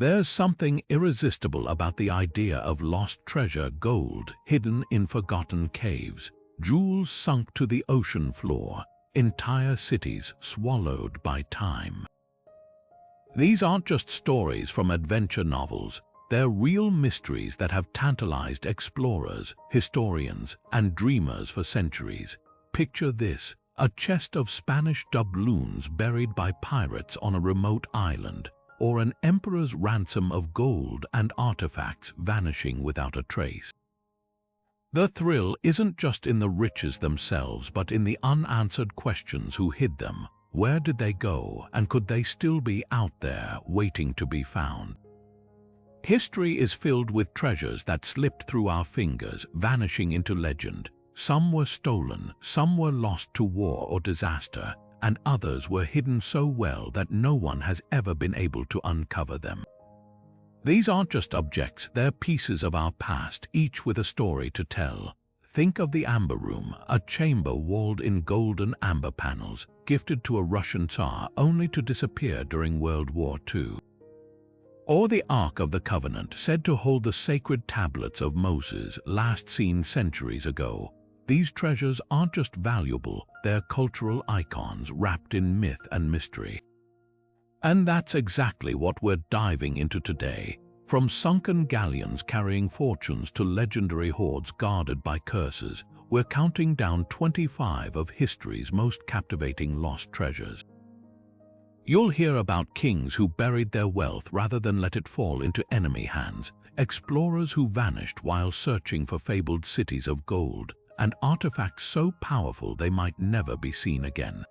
There's something irresistible about the idea of lost treasure, gold hidden in forgotten caves, jewels sunk to the ocean floor, entire cities swallowed by time. These aren't just stories from adventure novels. They're real mysteries that have tantalized explorers, historians, and dreamers for centuries. Picture this: a chest of Spanish doubloons buried by pirates on a remote island, or an emperor's ransom of gold and artifacts vanishing without a trace. The thrill isn't just in the riches themselves, but in the unanswered questions: who hid them, where did they go, and could they still be out there waiting to be found? History is filled with treasures that slipped through our fingers, vanishing into legend. Some were stolen, some were lost to war or disaster, and others were hidden so well that no one has ever been able to uncover them. These aren't just objects, they're pieces of our past, each with a story to tell. Think of the Amber Room, a chamber walled in golden amber panels, gifted to a Russian Tsar only to disappear during World War II. Or the Ark of the Covenant, said to hold the sacred tablets of Moses, last seen centuries ago. These treasures aren't just valuable, they're cultural icons wrapped in myth and mystery. And that's exactly what we're diving into today. From sunken galleons carrying fortunes to legendary hoards guarded by curses, we're counting down 25 of history's most captivating lost treasures. You'll hear about kings who buried their wealth rather than let it fall into enemy hands, explorers who vanished while searching for fabled cities of gold, and artifacts so powerful they might never be seen again.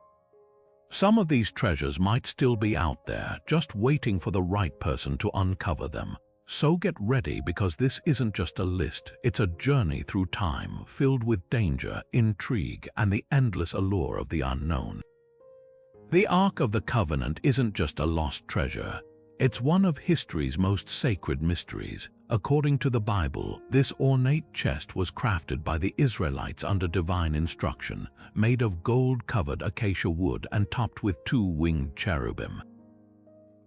Some of these treasures might still be out there, just waiting for the right person to uncover them. So get ready, because this isn't just a list, it's a journey through time filled with danger, intrigue, and the endless allure of the unknown. The Ark of the Covenant isn't just a lost treasure, it's one of history's most sacred mysteries. According to the Bible, this ornate chest was crafted by the Israelites under divine instruction, made of gold-covered acacia wood and topped with 2 winged cherubim.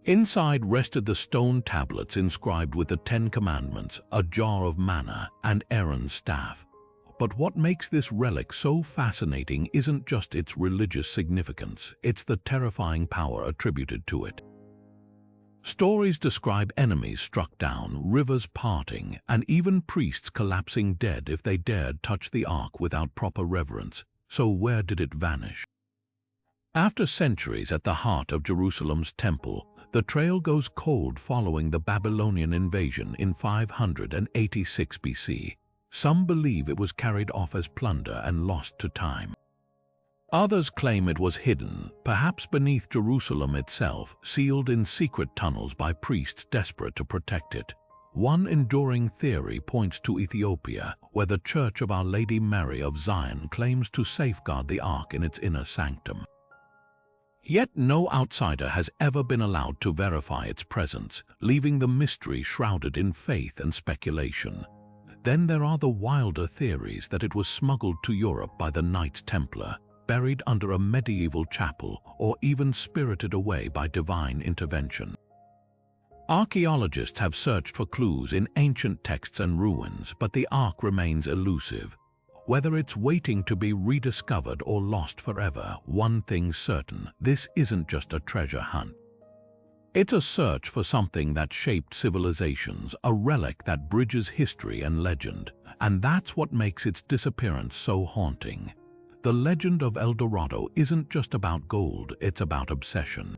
Inside rested the stone tablets inscribed with the 10 Commandments, a jar of manna, and Aaron's staff. But what makes this relic so fascinating isn't just its religious significance, it's the terrifying power attributed to it. Stories describe enemies struck down, rivers parting, and even priests collapsing dead if they dared touch the ark without proper reverence. So where did it vanish? After centuries at the heart of Jerusalem's temple, the trail goes cold following the Babylonian invasion in 586 BC. Some believe it was carried off as plunder and lost to time. Others claim it was hidden, perhaps beneath Jerusalem itself, sealed in secret tunnels by priests desperate to protect it. One enduring theory points to Ethiopia, where the Church of Our Lady Mary of Zion claims to safeguard the Ark in its inner sanctum. Yet no outsider has ever been allowed to verify its presence, leaving the mystery shrouded in faith and speculation. Then there are the wilder theories that it was smuggled to Europe by the Knights Templar, buried under a medieval chapel, or even spirited away by divine intervention. Archaeologists have searched for clues in ancient texts and ruins, but the Ark remains elusive. Whether it's waiting to be rediscovered or lost forever, one thing's certain: this isn't just a treasure hunt. It's a search for something that shaped civilizations, a relic that bridges history and legend, and that's what makes its disappearance so haunting. The legend of El Dorado isn't just about gold, it's about obsession.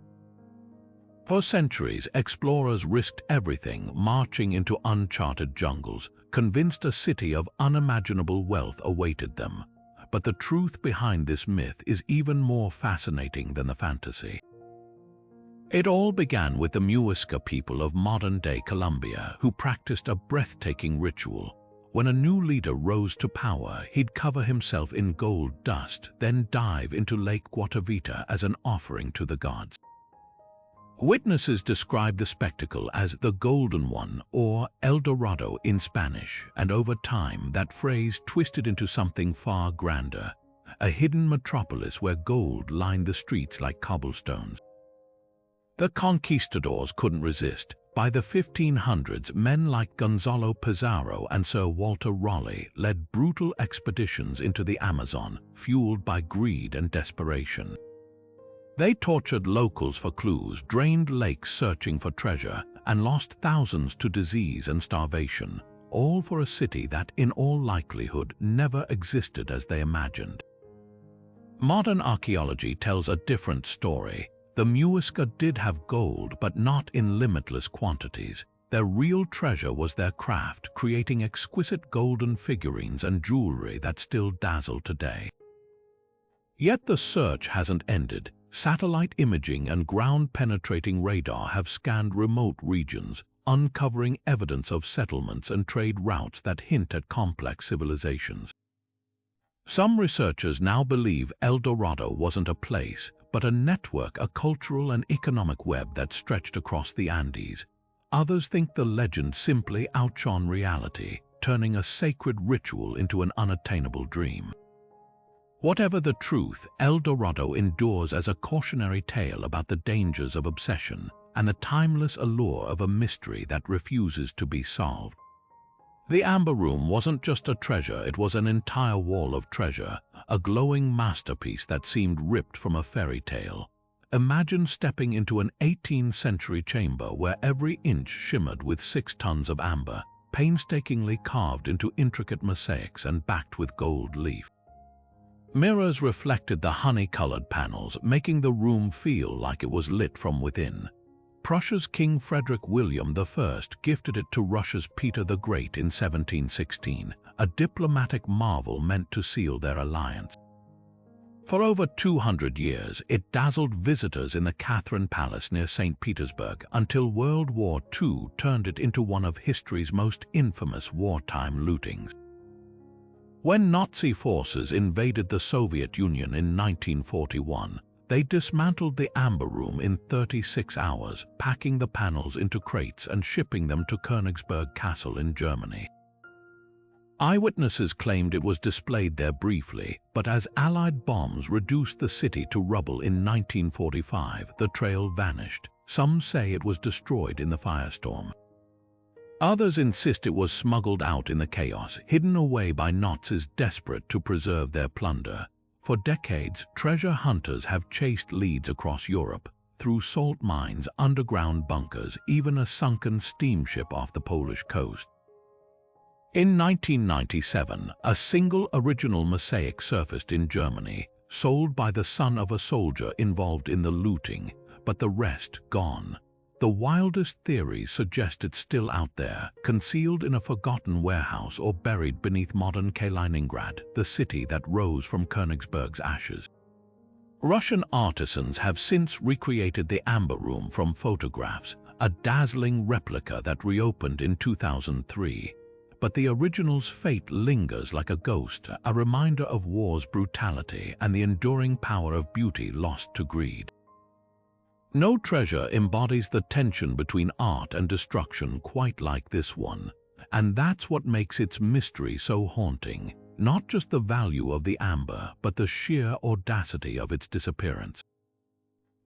For centuries, explorers risked everything, marching into uncharted jungles, convinced a city of unimaginable wealth awaited them. But the truth behind this myth is even more fascinating than the fantasy. It all began with the Muisca people of modern-day Colombia, who practiced a breathtaking ritual. When a new leader rose to power, he'd cover himself in gold dust, then dive into Lake Guatavita as an offering to the gods. Witnesses described the spectacle as the Golden One, or El Dorado in Spanish, and over time that phrase twisted into something far grander, a hidden metropolis where gold lined the streets like cobblestones. The conquistadors couldn't resist, By the 1500s, men like Gonzalo Pizarro and Sir Walter Raleigh led brutal expeditions into the Amazon, fueled by greed and desperation. They tortured locals for clues, drained lakes searching for treasure, and lost thousands to disease and starvation, all for a city that, in all likelihood, never existed as they imagined. Modern archaeology tells a different story. The Muisca did have gold, but not in limitless quantities. Their real treasure was their craft, creating exquisite golden figurines and jewelry that still dazzle today. Yet the search hasn't ended. Satellite imaging and ground-penetrating radar have scanned remote regions, uncovering evidence of settlements and trade routes that hint at complex civilizations. Some researchers now believe El Dorado wasn't a place, but a network, a cultural and economic web that stretched across the Andes. Others think the legend simply outshone reality, turning a sacred ritual into an unattainable dream. Whatever the truth, El Dorado endures as a cautionary tale about the dangers of obsession and the timeless allure of a mystery that refuses to be solved. The Amber Room wasn't just a treasure, it was an entire wall of treasure, a glowing masterpiece that seemed ripped from a fairy tale. Imagine stepping into an 18th century chamber where every inch shimmered with 6 tons of amber, painstakingly carved into intricate mosaics and backed with gold leaf. Mirrors reflected the honey-colored panels, making the room feel like it was lit from within. Prussia's King Frederick William I gifted it to Russia's Peter the Great in 1716, a diplomatic marvel meant to seal their alliance. For over 200 years, it dazzled visitors in the Catherine Palace near St. Petersburg until World War II turned it into one of history's most infamous wartime lootings. When Nazi forces invaded the Soviet Union in 1941, they dismantled the Amber Room in 36 hours, packing the panels into crates and shipping them to Königsberg Castle in Germany. Eyewitnesses claimed it was displayed there briefly, but as Allied bombs reduced the city to rubble in 1945, the trail vanished. Some say it was destroyed in the firestorm. Others insist it was smuggled out in the chaos, hidden away by Nazis desperate to preserve their plunder. For decades, treasure hunters have chased leads across Europe, through salt mines, underground bunkers, even a sunken steamship off the Polish coast. In 1997, a single original mosaic surfaced in Germany, sold by the son of a soldier involved in the looting, but the rest gone. The wildest theories suggest it's still out there, concealed in a forgotten warehouse or buried beneath modern Kaliningrad, the city that rose from Königsberg's ashes. Russian artisans have since recreated the Amber Room from photographs, a dazzling replica that reopened in 2003. But the original's fate lingers like a ghost, a reminder of war's brutality and the enduring power of beauty lost to greed. No treasure embodies the tension between art and destruction quite like this one, and that's what makes its mystery so haunting, not just the value of the amber, but the sheer audacity of its disappearance.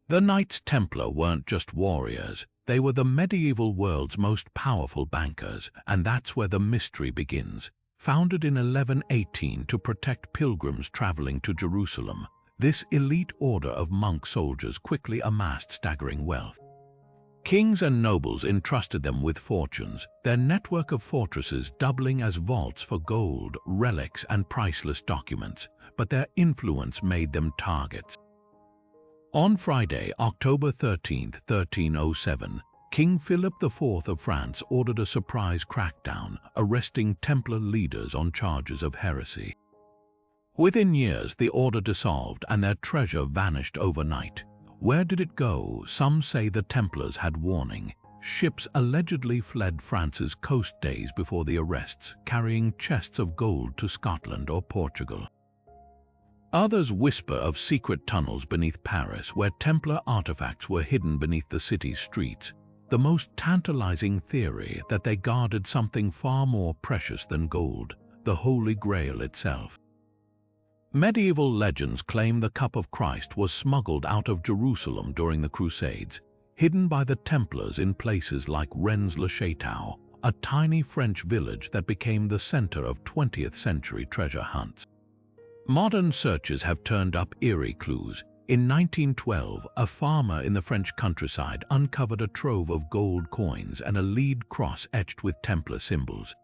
The Knights Templar weren't just warriors, they were the medieval world's most powerful bankers, and that's where the mystery begins. Founded in 1118 to protect pilgrims traveling to Jerusalem, this elite order of monk soldiers quickly amassed staggering wealth. Kings and nobles entrusted them with fortunes, their network of fortresses doubling as vaults for gold, relics, and priceless documents, but their influence made them targets. On Friday, October 13, 1307, King Philip IV of France ordered a surprise crackdown, arresting Templar leaders on charges of heresy. Within years, the order dissolved and their treasure vanished overnight. Where did it go? Some say the Templars had warning. Ships allegedly fled France's coast days before the arrests, carrying chests of gold to Scotland or Portugal. Others whisper of secret tunnels beneath Paris where Templar artifacts were hidden beneath the city's streets. The most tantalizing theory that they guarded something far more precious than gold, the Holy Grail itself. Medieval legends claim the Cup of Christ was smuggled out of Jerusalem during the Crusades. hidden by the Templars in places like Rennes-le-Château, a tiny French village that became the center of 20th century treasure hunts. Modern searches have turned up eerie clues. In 1912, a farmer in the French countryside uncovered a trove of gold coins and a lead cross etched with Templar symbols.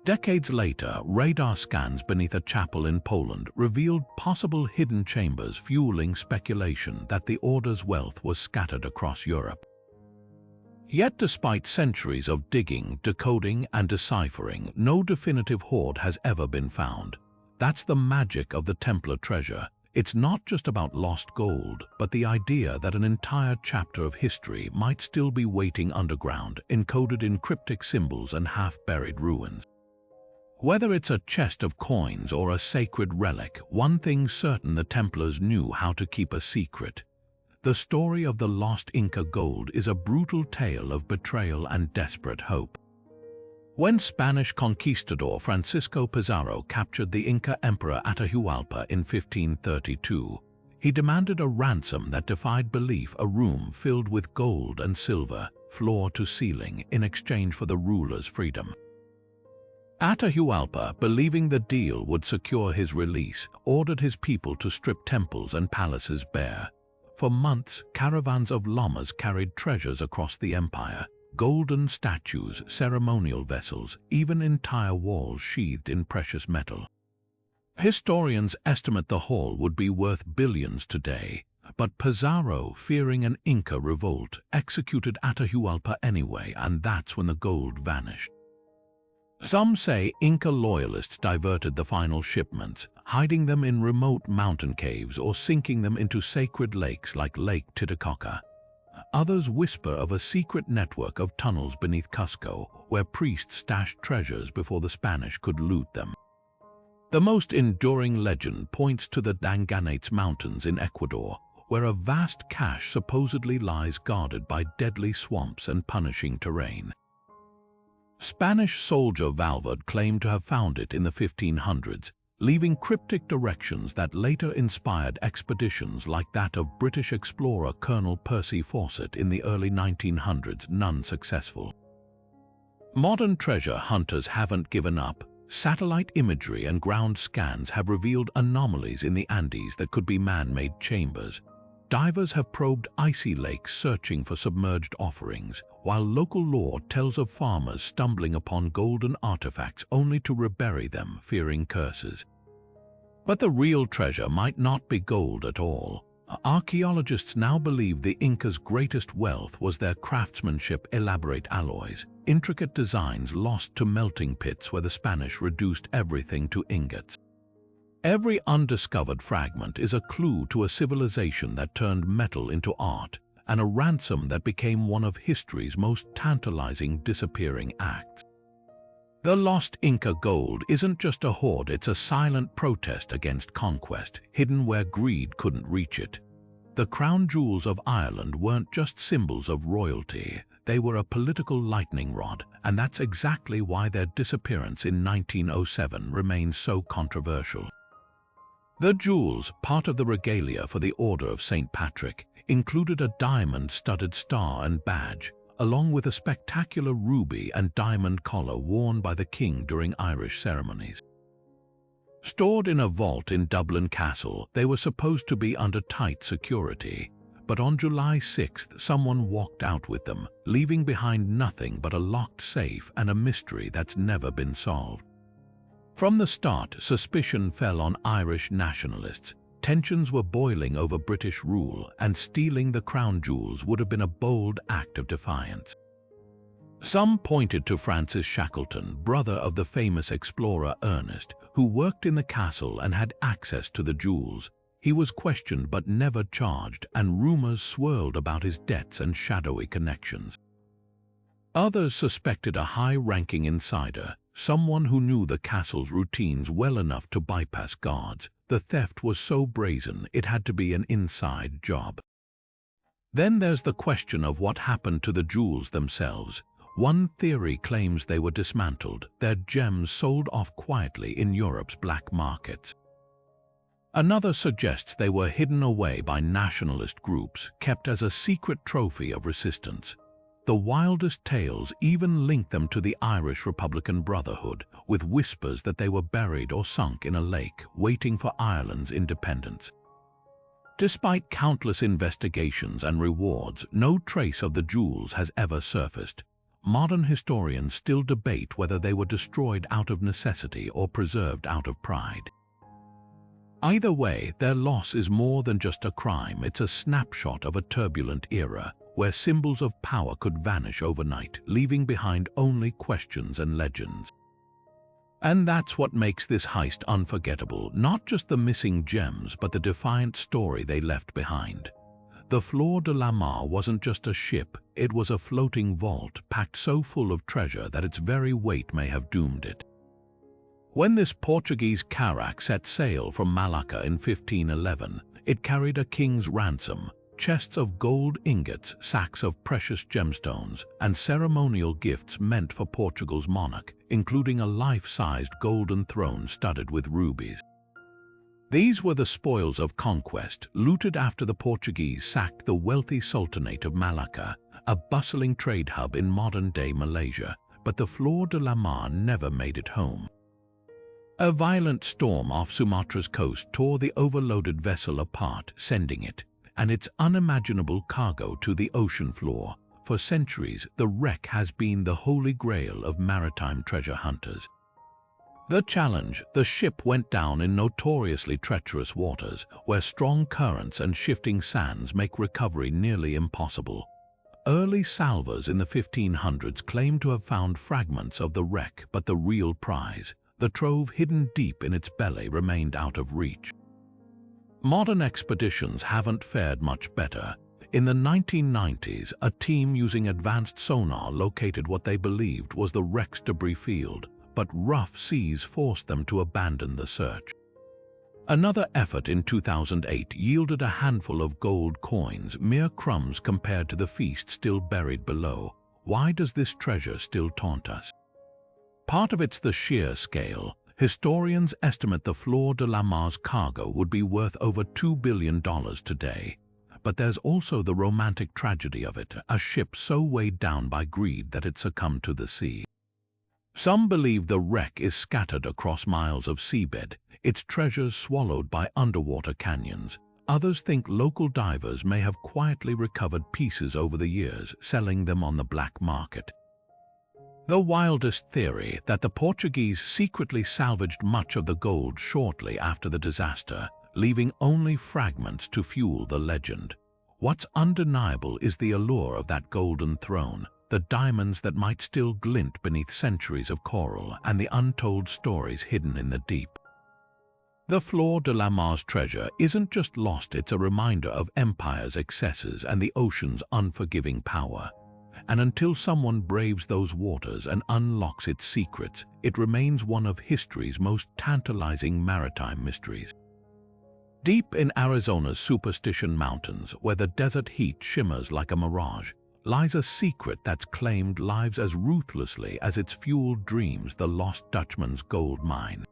Decades later, radar scans beneath a chapel in Poland revealed possible hidden chambers, fueling speculation that the Order's wealth was scattered across Europe. Yet despite centuries of digging, decoding, and deciphering, no definitive hoard has ever been found. That's the magic of the Templar treasure. It's not just about lost gold, but the idea that an entire chapter of history might still be waiting underground, encoded in cryptic symbols and half-buried ruins. Whether it's a chest of coins or a sacred relic, one thing's certain: the Templars knew how to keep a secret. The story of the lost Inca gold is a brutal tale of betrayal and desperate hope. When Spanish conquistador Francisco Pizarro captured the Inca Emperor Atahualpa in 1532, he demanded a ransom that defied belief: a room filled with gold and silver, floor to ceiling, in exchange for the ruler's freedom. Atahualpa, believing the deal would secure his release, ordered his people to strip temples and palaces bare. For months, caravans of llamas carried treasures across the empire: golden statues, ceremonial vessels, even entire walls sheathed in precious metal. Historians estimate the haul would be worth billions today, but Pizarro, fearing an Inca revolt, executed Atahualpa anyway, and that's when the gold vanished. Some say Inca loyalists diverted the final shipments, hiding them in remote mountain caves or sinking them into sacred lakes like Lake Titicaca. Others whisper of a secret network of tunnels beneath Cusco, where priests stashed treasures before the Spanish could loot them. The most enduring legend points to the Danganats Mountains in Ecuador, where a vast cache supposedly lies guarded by deadly swamps and punishing terrain. Spanish soldier Valverde claimed to have found it in the 1500s, leaving cryptic directions that later inspired expeditions like that of British explorer Colonel Percy Fawcett in the early 1900s, none successful. Modern treasure hunters haven't given up. Satellite imagery and ground scans have revealed anomalies in the Andes that could be man-made chambers. Divers have probed icy lakes searching for submerged offerings, while local lore tells of farmers stumbling upon golden artifacts only to rebury them, fearing curses. But the real treasure might not be gold at all. Archaeologists now believe the Incas' greatest wealth was their craftsmanship: elaborate alloys, intricate designs lost to melting pits where the Spanish reduced everything to ingots. Every undiscovered fragment is a clue to a civilization that turned metal into art, and a ransom that became one of history's most tantalizing disappearing acts. The lost Inca gold isn't just a hoard, it's a silent protest against conquest, hidden where greed couldn't reach it. The crown jewels of Ireland weren't just symbols of royalty, they were a political lightning rod, and that's exactly why their disappearance in 1907 remains so controversial. The jewels, part of the regalia for the Order of St. Patrick, included a diamond-studded star and badge, along with a spectacular ruby and diamond collar worn by the king during Irish ceremonies. Stored in a vault in Dublin Castle, they were supposed to be under tight security, but on July 6th, someone walked out with them, leaving behind nothing but a locked safe and a mystery that's never been solved. From the start, suspicion fell on Irish nationalists. Tensions were boiling over British rule, and stealing the crown jewels would have been a bold act of defiance. Some pointed to Francis Shackleton, brother of the famous explorer Ernest, who worked in the castle and had access to the jewels. He was questioned but never charged, and rumors swirled about his debts and shadowy connections. Others suspected a high-ranking insider, someone who knew the castle's routines well enough to bypass guards. The theft was so brazen it had to be an inside job. Then there's the question of what happened to the jewels themselves. One theory claims they were dismantled, their gems sold off quietly in Europe's black markets. Another suggests they were hidden away by nationalist groups, kept as a secret trophy of resistance. The wildest tales even link them to the Irish Republican Brotherhood, with whispers that they were buried or sunk in a lake, waiting for Ireland's independence. Despite countless investigations and rewards, no trace of the jewels has ever surfaced. Modern historians still debate whether they were destroyed out of necessity or preserved out of pride. Either way, their loss is more than just a crime. It's a snapshot of a turbulent era where symbols of power could vanish overnight, leaving behind only questions and legends. And that's what makes this heist unforgettable, not just the missing gems, but the defiant story they left behind. The Flor de la Mar wasn't just a ship, it was a floating vault packed so full of treasure that its very weight may have doomed it. When this Portuguese carrack set sail from Malacca in 1511, it carried a king's ransom, chests of gold ingots, sacks of precious gemstones, and ceremonial gifts meant for Portugal's monarch, including a life-sized golden throne studded with rubies. These were the spoils of conquest, looted after the Portuguese sacked the wealthy Sultanate of Malacca, a bustling trade hub in modern-day Malaysia, but the Flor de la Mar never made it home. A violent storm off Sumatra's coast tore the overloaded vessel apart, sending it and its unimaginable cargo to the ocean floor. For centuries, the wreck has been the Holy Grail of maritime treasure hunters. The challenge: the ship went down in notoriously treacherous waters, where strong currents and shifting sands make recovery nearly impossible. Early salvors in the 1500s claimed to have found fragments of the wreck, but the real prize, the trove hidden deep in its belly, remained out of reach. Modern expeditions haven't fared much better. In the 1990s, a team using advanced sonar located what they believed was the wreck's debris field, but rough seas forced them to abandon the search. Another effort in 2008 yielded a handful of gold coins, mere crumbs compared to the feast still buried below. Why does this treasure still taunt us? Part of it's the sheer scale. Historians estimate the Flor de la Mar's cargo would be worth over $2 billion today. But there's also the romantic tragedy of it, a ship so weighed down by greed that it succumbed to the sea. Some believe the wreck is scattered across miles of seabed, its treasures swallowed by underwater canyons. Others think local divers may have quietly recovered pieces over the years, selling them on the black market. The wildest theory, that the Portuguese secretly salvaged much of the gold shortly after the disaster, leaving only fragments to fuel the legend. What's undeniable is the allure of that golden throne, the diamonds that might still glint beneath centuries of coral, and the untold stories hidden in the deep. The Flor de la Mar's treasure isn't just lost, it's a reminder of empire's excesses and the ocean's unforgiving power. And until someone braves those waters and unlocks its secrets, it remains one of history's most tantalizing maritime mysteries. Deep in Arizona's Superstition Mountains, where the desert heat shimmers like a mirage, lies a secret that's claimed lives as ruthlessly as its fueled dreams, the Lost Dutchman's gold mine.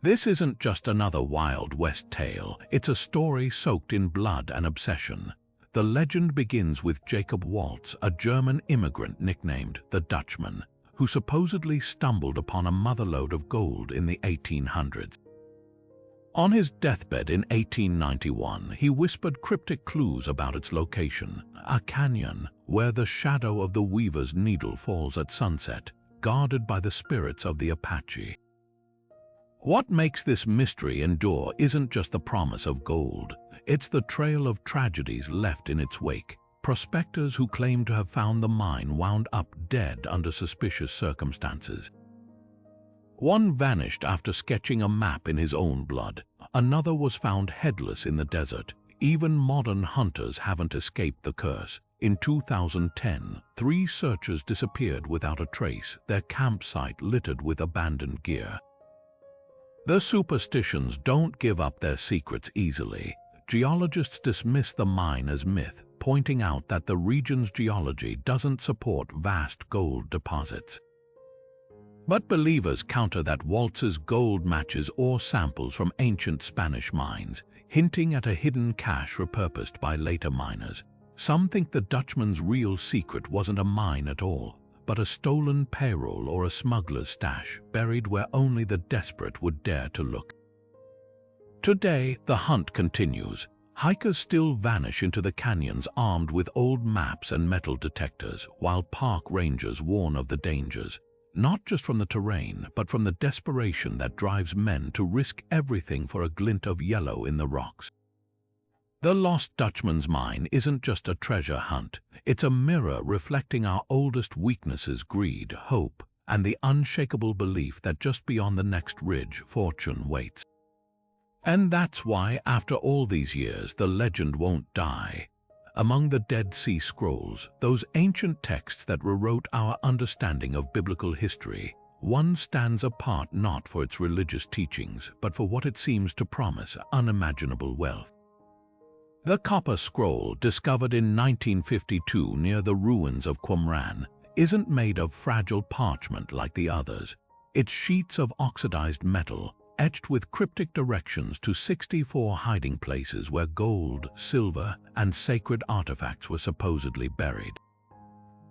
This isn't just another Wild West tale, it's a story soaked in blood and obsession. The legend begins with Jacob Waltz, a German immigrant nicknamed the Dutchman, who supposedly stumbled upon a motherlode of gold in the 1800s. On his deathbed in 1891, he whispered cryptic clues about its location: a canyon where the shadow of the weaver's needle falls at sunset, guarded by the spirits of the Apache. What makes this mystery endure isn't just the promise of gold, it's the trail of tragedies left in its wake. Prospectors who claim to have found the mine wound up dead under suspicious circumstances. One vanished after sketching a map in his own blood. Another was found headless in the desert. Even modern hunters haven't escaped the curse. In 2010, 3 searchers disappeared without a trace, their campsite littered with abandoned gear. The superstitions don't give up their secrets easily. Geologists dismiss the mine as myth, pointing out that the region's geology doesn't support vast gold deposits. But believers counter that waltz's gold matches ore samples from ancient Spanish mines, hinting at a hidden cache repurposed by later miners. Some think the Dutchman's real secret wasn't a mine at all, but a stolen payroll or a smuggler's stash buried where only the desperate would dare to look. Today, the hunt continues. Hikers still vanish into the canyons armed with old maps and metal detectors, while park rangers warn of the dangers, not just from the terrain, but from the desperation that drives men to risk everything for a glint of yellow in the rocks. The Lost Dutchman's Mine isn't just a treasure hunt. It's a mirror reflecting our oldest weaknesses: greed, hope, and the unshakable belief that just beyond the next ridge, fortune waits. And that's why, after all these years, the legend won't die. Among the Dead Sea Scrolls, those ancient texts that rewrote our understanding of biblical history, one stands apart not for its religious teachings, but for what it seems to promise: unimaginable wealth. The Copper Scroll, discovered in 1952 near the ruins of Qumran, isn't made of fragile parchment like the others. It's sheets of oxidized metal, etched with cryptic directions to 64 hiding places where gold, silver, and sacred artifacts were supposedly buried.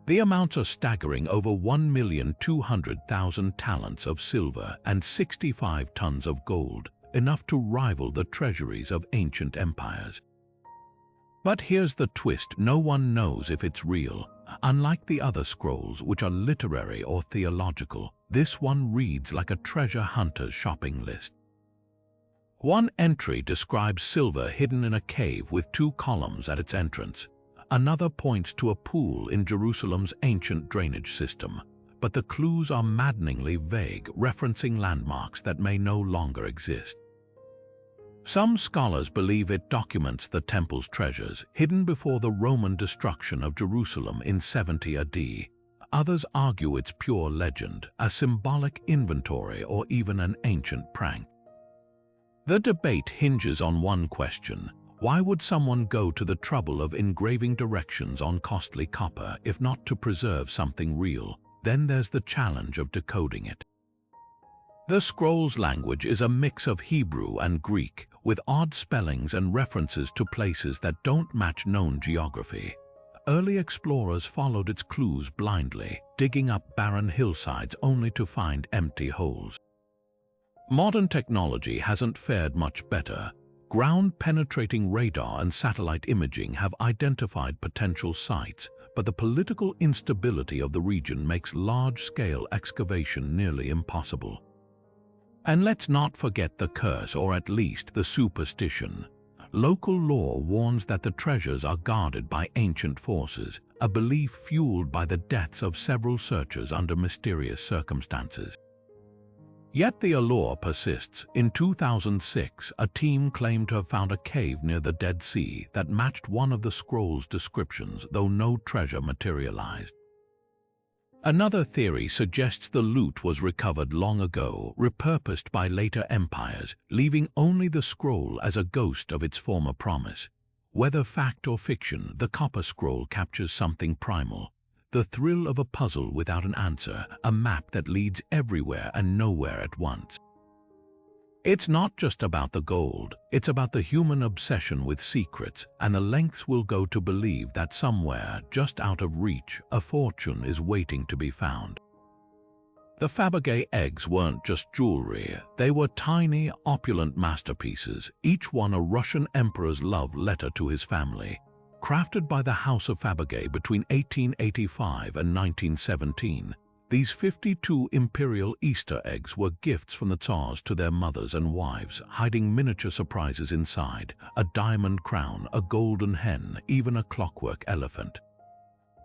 The amounts are staggering: over 1,200,000 talents of silver and 65 tons of gold, enough to rival the treasuries of ancient empires. But here's the twist: no one knows if it's real. Unlike the other scrolls, which are literary or theological, this one reads like a treasure hunter's shopping list. One entry describes silver hidden in a cave with 2 columns at its entrance. Another points to a pool in Jerusalem's ancient drainage system. But the clues are maddeningly vague, referencing landmarks that may no longer exist. Some scholars believe it documents the temple's treasures, hidden before the Roman destruction of Jerusalem in 70 AD. Others argue it's pure legend, a symbolic inventory, or even an ancient prank. The debate hinges on one question: why would someone go to the trouble of engraving directions on costly copper if not to preserve something real? Then there's the challenge of decoding it. The scroll's language is a mix of Hebrew and Greek, with odd spellings and references to places that don't match known geography. Early explorers followed its clues blindly, digging up barren hillsides only to find empty holes. Modern technology hasn't fared much better. Ground-penetrating radar and satellite imaging have identified potential sites, but the political instability of the region makes large-scale excavation nearly impossible. And let's not forget the curse, or at least the superstition. Local lore warns that the treasures are guarded by ancient forces, a belief fueled by the deaths of several searchers under mysterious circumstances. Yet the allure persists. In 2006, a team claimed to have found a cave near the Dead Sea that matched one of the scroll's descriptions, though no treasure materialized. Another theory suggests the loot was recovered long ago, repurposed by later empires, leaving only the scroll as a ghost of its former promise. Whether fact or fiction, the Copper Scroll captures something primal: the thrill of a puzzle without an answer, a map that leads everywhere and nowhere at once. It's not just about the gold, it's about the human obsession with secrets and the lengths we'll go to believe that somewhere, just out of reach, a fortune is waiting to be found. The Fabergé eggs weren't just jewelry, they were tiny, opulent masterpieces, each one a Russian emperor's love letter to his family. Crafted by the House of Fabergé between 1885 and 1917, these 52 imperial Easter eggs were gifts from the Tsars to their mothers and wives, hiding miniature surprises inside: a diamond crown, a golden hen, even a clockwork elephant.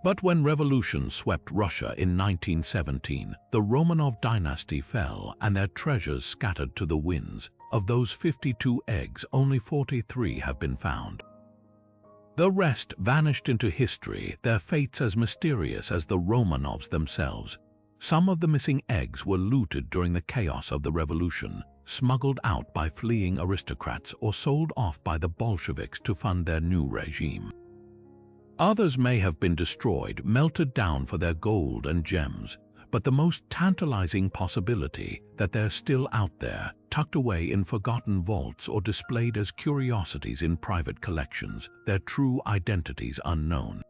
But when revolution swept Russia in 1917, the Romanov dynasty fell and their treasures scattered to the winds. Of those 52 eggs, only 43 have been found. The rest vanished into history, their fates as mysterious as the Romanovs themselves. Some of the missing eggs were looted during the chaos of the revolution, smuggled out by fleeing aristocrats, or sold off by the Bolsheviks to fund their new regime. Others may have been destroyed, melted down for their gold and gems. but the most tantalizing possibility that they're still out there, tucked away in forgotten vaults or displayed as curiosities in private collections, their true identities unknown.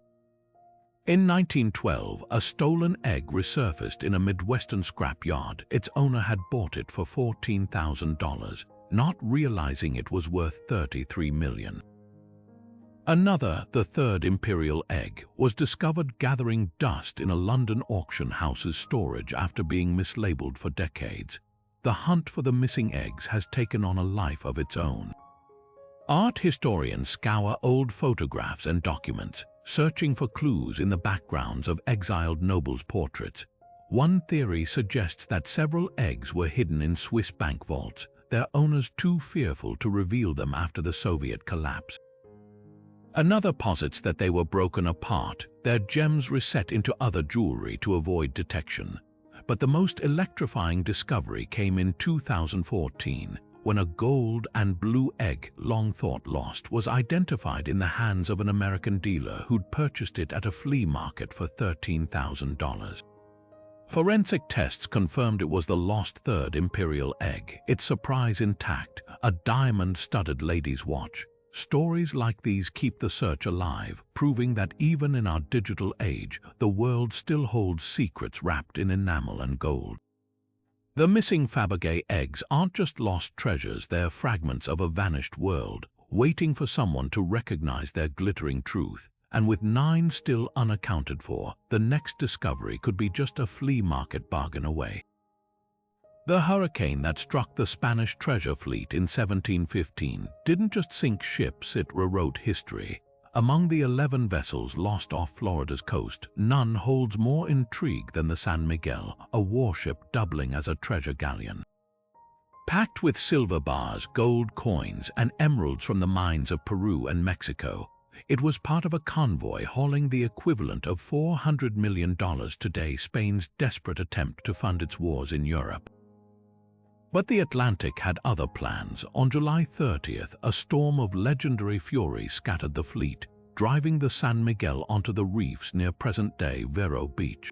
In 1912, a stolen egg resurfaced in a Midwestern scrapyard. Its owner had bought it for $14,000, not realizing it was worth $33 million. Another, the third imperial egg, was discovered gathering dust in a London auction house's storage after being mislabeled for decades. The hunt for the missing eggs has taken on a life of its own. Art historians scour old photographs and documents, searching for clues in the backgrounds of exiled nobles' portraits. One theory suggests that several eggs were hidden in Swiss bank vaults, their owners too fearful to reveal them after the Soviet collapse. Another posits that they were broken apart, their gems reset into other jewelry to avoid detection. But the most electrifying discovery came in 2014, when a gold and blue egg, long thought lost, was identified in the hands of an American dealer who'd purchased it at a flea market for $13,000. Forensic tests confirmed it was the lost third imperial egg, its surprise intact, a diamond-studded lady's watch. Stories like these keep the search alive, proving that even in our digital age, the world still holds secrets wrapped in enamel and gold. The missing Fabergé eggs aren't just lost treasures, they're fragments of a vanished world, waiting for someone to recognize their glittering truth. And with 9 still unaccounted for, the next discovery could be just a flea market bargain away. The hurricane that struck the Spanish treasure fleet in 1715 didn't just sink ships, it rewrote history. Among the 11 vessels lost off Florida's coast, none holds more intrigue than the San Miguel, a warship doubling as a treasure galleon. Packed with silver bars, gold coins, and emeralds from the mines of Peru and Mexico, it was part of a convoy hauling the equivalent of $400 million today, Spain's desperate attempt to fund its wars in Europe. But the Atlantic had other plans. On July 30th, a storm of legendary fury scattered the fleet, driving the San Miguel onto the reefs near present-day Vero Beach.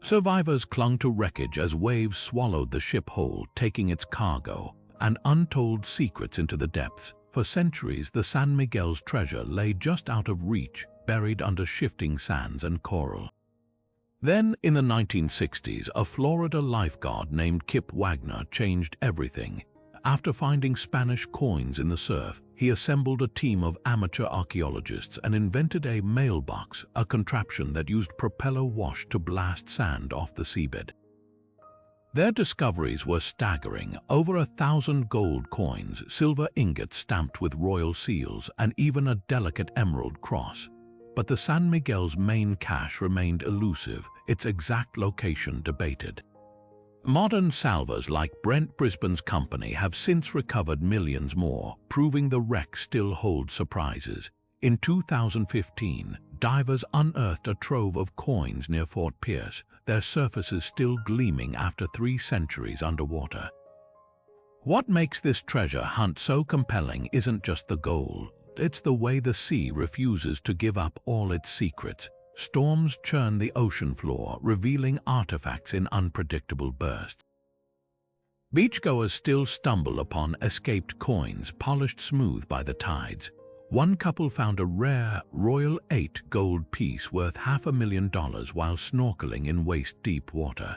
Survivors clung to wreckage as waves swallowed the ship whole, taking its cargo and untold secrets into the depths. For centuries, the San Miguel's treasure lay just out of reach, buried under shifting sands and coral. Then, in the 1960s, a Florida lifeguard named Kip Wagner changed everything. After finding Spanish coins in the surf, he assembled a team of amateur archaeologists and invented a mailbox, a contraption that used propeller wash to blast sand off the seabed. Their discoveries were staggering: over 1,000 gold coins, silver ingots stamped with royal seals, and even a delicate emerald cross. But the San Miguel's main cache remained elusive, its exact location debated. Modern salvors like Brent Brisbane's company have since recovered millions more, proving the wreck still holds surprises. In 2015, divers unearthed a trove of coins near Fort Pierce, their surfaces still gleaming after 3 centuries underwater. What makes this treasure hunt so compelling isn't just the gold. It's the way the sea refuses to give up all its secrets. Storms churn the ocean floor, revealing artifacts in unpredictable bursts. Beachgoers still stumble upon escaped coins polished smooth by the tides. One couple found a rare Royal 8 gold piece worth $500,000 while snorkeling in waist-deep water.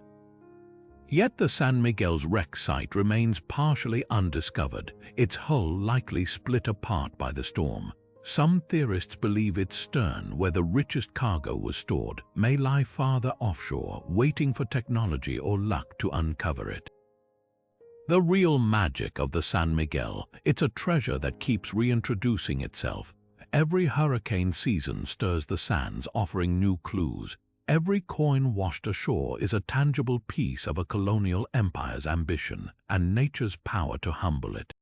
Yet the San Miguel's wreck site remains partially undiscovered, its hull likely split apart by the storm. Some theorists believe its stern, where the richest cargo was stored, may lie farther offshore, waiting for technology or luck to uncover it. The real magic of the San Miguel, it's a treasure that keeps reintroducing itself. Every hurricane season stirs the sands, offering new clues. Every coin washed ashore is a tangible piece of a colonial empire's ambition and nature's power to humble it.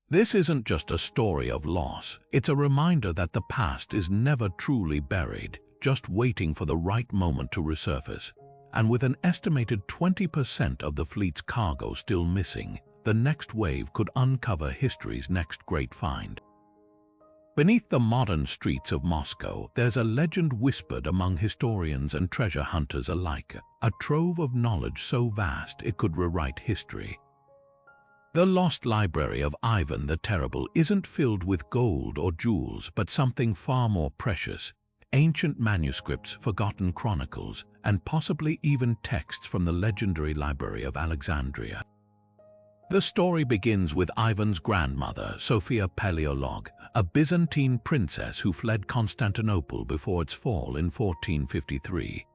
This isn't just a story of loss, it's a reminder that the past is never truly buried, just waiting for the right moment to resurface. And with an estimated 20% of the fleet's cargo still missing, the next wave could uncover history's next great find. Beneath the modern streets of Moscow, there's a legend whispered among historians and treasure hunters alike, a trove of knowledge so vast it could rewrite history. The lost library of Ivan the Terrible isn't filled with gold or jewels, but something far more precious: ancient manuscripts, forgotten chronicles, and possibly even texts from the legendary Library of Alexandria. The story begins with Ivan's grandmother, Sophia Paleolog, a Byzantine princess who fled Constantinople before its fall in 1453.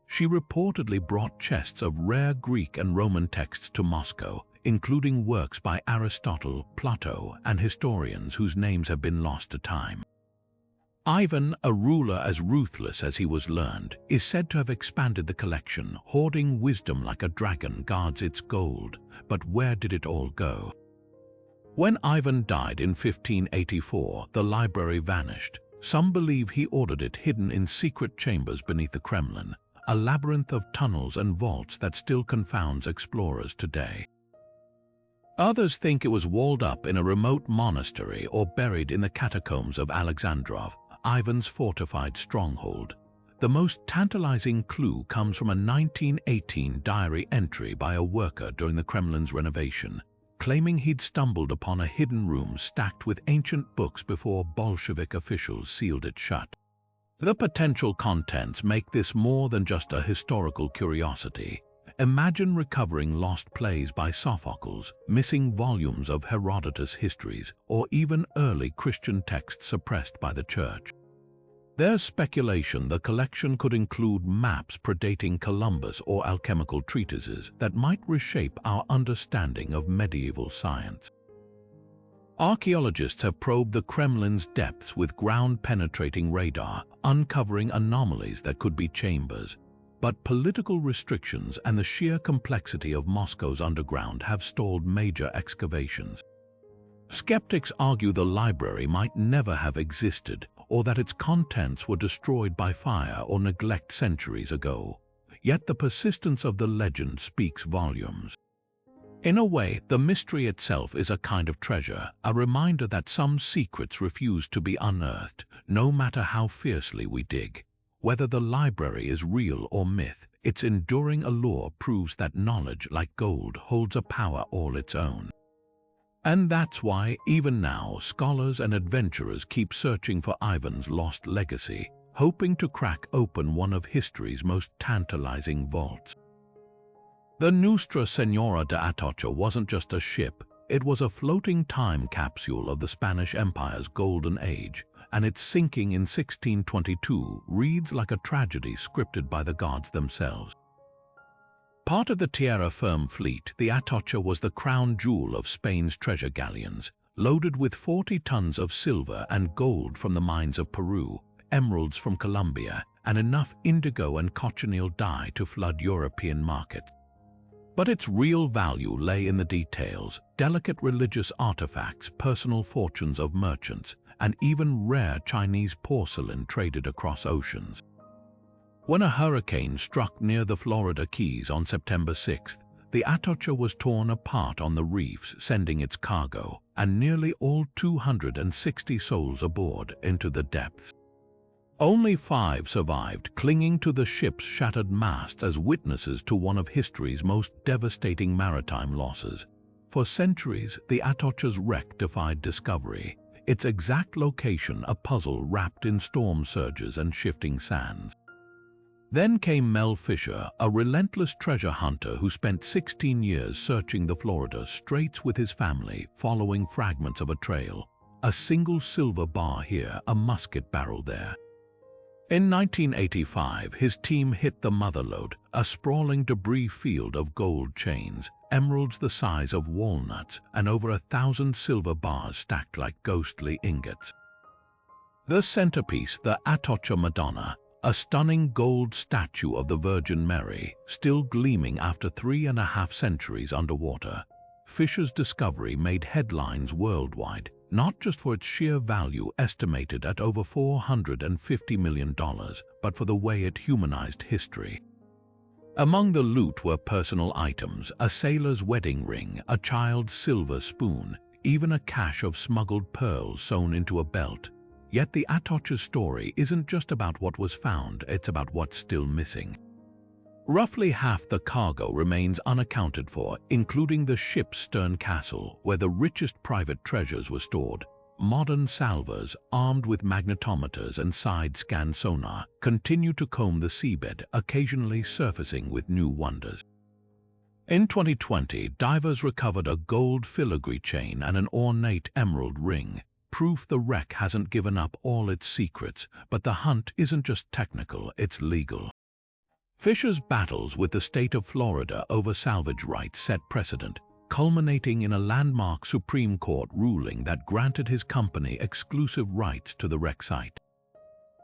She reportedly brought chests of rare Greek and Roman texts to Moscow, including works by Aristotle, Plato, and historians whose names have been lost to time. Ivan, a ruler as ruthless as he was learned, is said to have expanded the collection, hoarding wisdom like a dragon guards its gold. But where did it all go? When Ivan died in 1584, the library vanished. Some believe he ordered it hidden in secret chambers beneath the Kremlin, a labyrinth of tunnels and vaults that still confounds explorers today. Others think it was walled up in a remote monastery or buried in the catacombs of Alexandrov, Ivan's fortified stronghold. The most tantalizing clue comes from a 1918 diary entry by a worker during the Kremlin's renovation, claiming he'd stumbled upon a hidden room stacked with ancient books before Bolshevik officials sealed it shut. The potential contents make this more than just a historical curiosity. Imagine recovering lost plays by Sophocles, missing volumes of Herodotus' histories, or even early Christian texts suppressed by the Church. There's speculation the collection could include maps predating Columbus or alchemical treatises that might reshape our understanding of medieval science. Archaeologists have probed the Kremlin's depths with ground-penetrating radar, uncovering anomalies that could be chambers. But political restrictions and the sheer complexity of Moscow's underground have stalled major excavations. Skeptics argue the library might never have existed, or that its contents were destroyed by fire or neglect centuries ago. Yet the persistence of the legend speaks volumes. In a way, the mystery itself is a kind of treasure, a reminder that some secrets refuse to be unearthed, no matter how fiercely we dig. Whether the library is real or myth, its enduring allure proves that knowledge, like gold, holds a power all its own. And that's why, even now, scholars and adventurers keep searching for Ivan's lost legacy, hoping to crack open one of history's most tantalizing vaults. The Nuestra Señora de Atocha wasn't just a ship, it was a floating time capsule of the Spanish Empire's golden age, and its sinking in 1622 reads like a tragedy scripted by the gods themselves. Part of the Tierra Firme fleet, the Atocha was the crown jewel of Spain's treasure galleons, loaded with 40 tons of silver and gold from the mines of Peru, emeralds from Colombia, and enough indigo and cochineal dye to flood European markets. But its real value lay in the details: delicate religious artifacts, personal fortunes of merchants, and even rare Chinese porcelain traded across oceans. When a hurricane struck near the Florida Keys on September 6th, the Atocha was torn apart on the reefs, sending its cargo, and nearly all 260 souls aboard, into the depths. Only 5 survived, clinging to the ship's shattered mast as witnesses to one of history's most devastating maritime losses. For centuries, the Atocha's wreck defied discovery, its exact location a puzzle wrapped in storm surges and shifting sands. Then came Mel Fisher, a relentless treasure hunter who spent 16 years searching the Florida Straits with his family, following fragments of a trail. A single silver bar here, a musket barrel there. In 1985, his team hit the Motherlode, a sprawling debris field of gold chains, emeralds the size of walnuts, and over 1,000 silver bars stacked like ghostly ingots. The centerpiece, the Atocha Madonna, a stunning gold statue of the Virgin Mary, still gleaming after 3.5 centuries underwater. Fisher's discovery made headlines worldwide, not just for its sheer value estimated at over $450 million, but for the way it humanized history. Among the loot were personal items, a sailor's wedding ring, a child's silver spoon, even a cache of smuggled pearls sewn into a belt. Yet the Atocha's story isn't just about what was found, it's about what's still missing. Roughly half the cargo remains unaccounted for, including the ship's stern castle, where the richest private treasures were stored. Modern salvors, armed with magnetometers and side-scan sonar, continue to comb the seabed, occasionally surfacing with new wonders. In 2020, divers recovered a gold filigree chain and an ornate emerald ring, proof the wreck hasn't given up all its secrets, but the hunt isn't just technical, it's legal. Fisher's battles with the state of Florida over salvage rights set precedent, culminating in a landmark Supreme Court ruling that granted his company exclusive rights to the wreck site.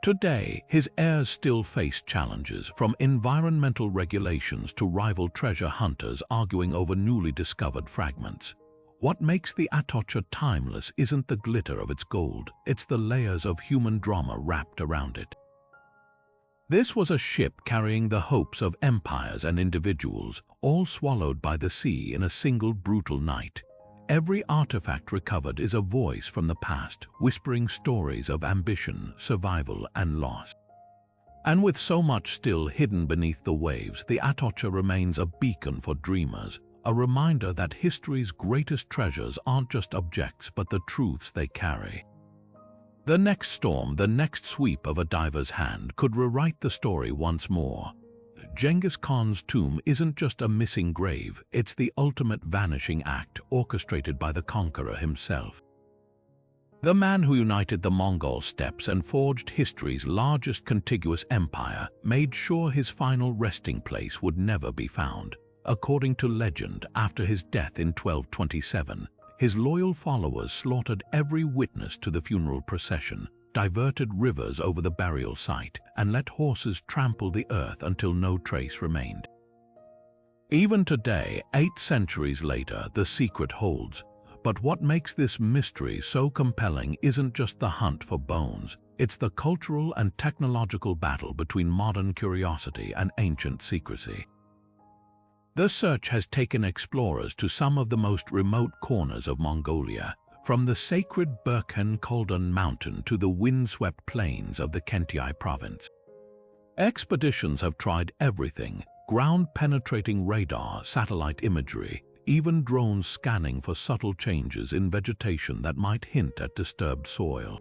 Today, his heirs still face challenges, from environmental regulations to rival treasure hunters arguing over newly discovered fragments. What makes the Atocha timeless isn't the glitter of its gold, it's the layers of human drama wrapped around it. This was a ship carrying the hopes of empires and individuals, all swallowed by the sea in a single brutal night. Every artifact recovered is a voice from the past, whispering stories of ambition, survival, and loss. And with so much still hidden beneath the waves, the Atocha remains a beacon for dreamers, a reminder that history's greatest treasures aren't just objects but the truths they carry. The next storm, the next sweep of a diver's hand, could rewrite the story once more. Genghis Khan's tomb isn't just a missing grave, it's the ultimate vanishing act orchestrated by the conqueror himself. The man who united the Mongol steppes and forged history's largest contiguous empire made sure his final resting place would never be found. According to legend, after his death in 1227, his loyal followers slaughtered every witness to the funeral procession, diverted rivers over the burial site, and let horses trample the earth until no trace remained. Even today, 8 centuries later, the secret holds. But what makes this mystery so compelling isn't just the hunt for bones, it's the cultural and technological battle between modern curiosity and ancient secrecy. The search has taken explorers to some of the most remote corners of Mongolia, from the sacred Burkhan mountain to the windswept plains of the Kentiai province. Expeditions have tried everything: ground-penetrating radar, satellite imagery, even drones scanning for subtle changes in vegetation that might hint at disturbed soil.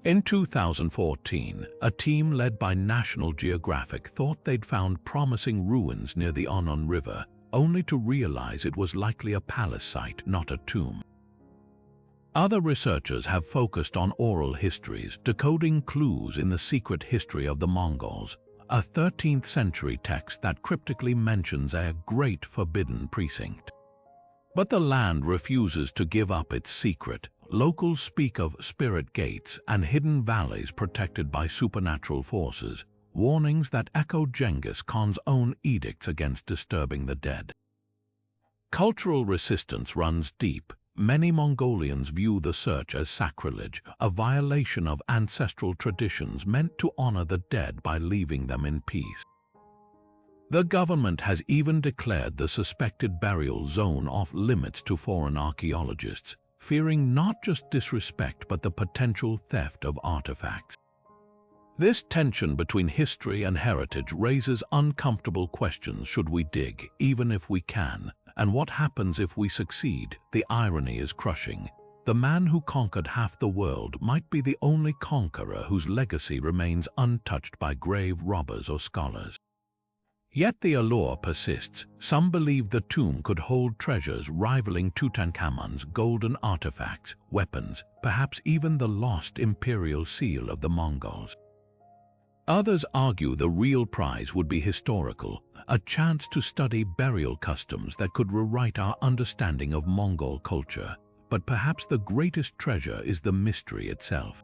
In 2014, a team led by National Geographic thought they'd found promising ruins near the Onon River, only to realize it was likely a palace site, not a tomb. Other researchers have focused on oral histories, decoding clues in the secret history of the Mongols, a 13th century text that cryptically mentions a great forbidden precinct. But the land refuses to give up its secret. Locals speak of spirit gates and hidden valleys protected by supernatural forces, warnings that echo Genghis Khan's own edicts against disturbing the dead. Cultural resistance runs deep. Many Mongolians view the search as sacrilege, a violation of ancestral traditions meant to honor the dead by leaving them in peace. The government has even declared the suspected burial zone off limits to foreign archaeologists, fearing not just disrespect but the potential theft of artifacts. This tension between history and heritage raises uncomfortable questions. Should we dig, even if we can? And what happens if we succeed? The irony is crushing. The man who conquered half the world might be the only conqueror whose legacy remains untouched by grave robbers or scholars. Yet the allure persists. Some believe the tomb could hold treasures rivaling Tutankhamun's golden artifacts, weapons, perhaps even the lost imperial seal of the Mongols. Others argue the real prize would be historical, a chance to study burial customs that could rewrite our understanding of Mongol culture. But perhaps the greatest treasure is the mystery itself.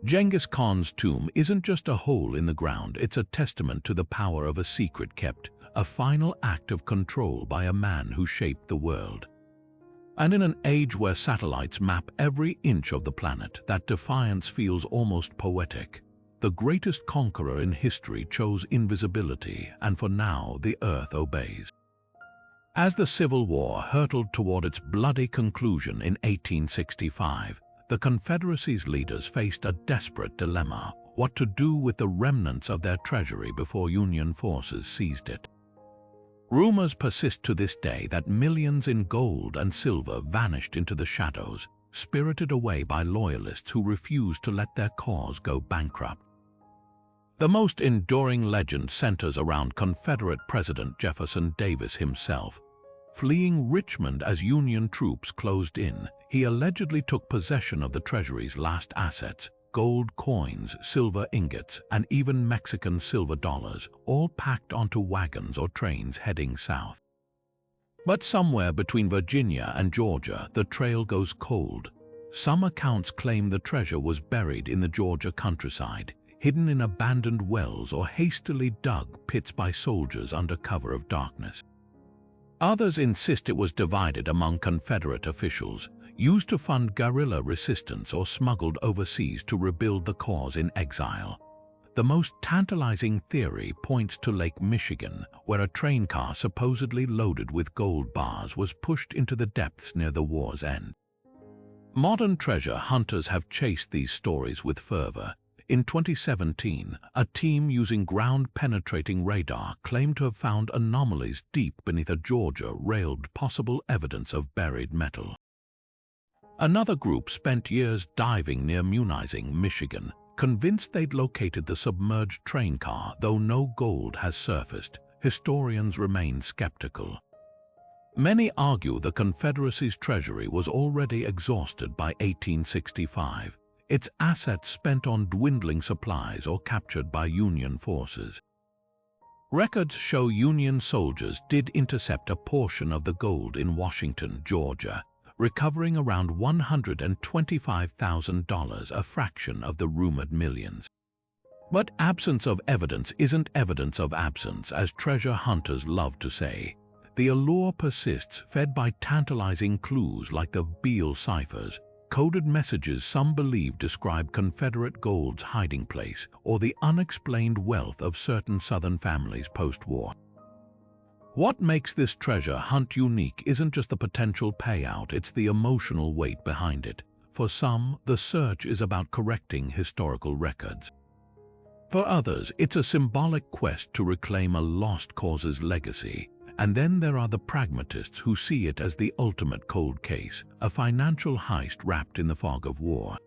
Genghis Khan's tomb isn't just a hole in the ground, it's a testament to the power of a secret kept, a final act of control by a man who shaped the world. And in an age where satellites map every inch of the planet, that defiance feels almost poetic. The greatest conqueror in history chose invisibility, and for now the earth obeys. As the Civil War hurtled toward its bloody conclusion in 1865, the Confederacy's leaders faced a desperate dilemma: what to do with the remnants of their treasury before Union forces seized it. Rumors persist to this day that millions in gold and silver vanished into the shadows, spirited away by loyalists who refused to let their cause go bankrupt. The most enduring legend centers around Confederate President Jefferson Davis himself. Fleeing Richmond as Union troops closed in, he allegedly took possession of the Treasury's last assets: gold coins, silver ingots, and even Mexican silver dollars, all packed onto wagons or trains heading south. But somewhere between Virginia and Georgia, the trail goes cold. Some accounts claim the treasure was buried in the Georgia countryside, hidden in abandoned wells or hastily dug pits by soldiers under cover of darkness. Others insist it was divided among Confederate officials, used to fund guerrilla resistance, or smuggled overseas to rebuild the cause in exile. The most tantalizing theory points to Lake Michigan, where a train car supposedly loaded with gold bars was pushed into the depths near the war's end. Modern treasure hunters have chased these stories with fervor. In 2017, a team using ground-penetrating radar claimed to have found anomalies deep beneath a Georgia railroad, possible evidence of buried metal. Another group spent years diving near Munising, Michigan, convinced they'd located the submerged train car. Though no gold has surfaced, historians remain skeptical. Many argue the Confederacy's treasury was already exhausted by 1865. Its assets spent on dwindling supplies or captured by Union forces. Records show Union soldiers did intercept a portion of the gold in Washington, Georgia, recovering around $125,000, a fraction of the rumored millions. But absence of evidence isn't evidence of absence, as treasure hunters love to say. The allure persists, fed by tantalizing clues like the Beale ciphers, coded messages some believe describe Confederate gold's hiding place, or the unexplained wealth of certain Southern families post-war. What makes this treasure hunt unique isn't just the potential payout, it's the emotional weight behind it. For some, the search is about correcting historical records. For others, it's a symbolic quest to reclaim a lost cause's legacy. And then there are the pragmatists who see it as the ultimate cold case, a financial heist wrapped in the fog of war.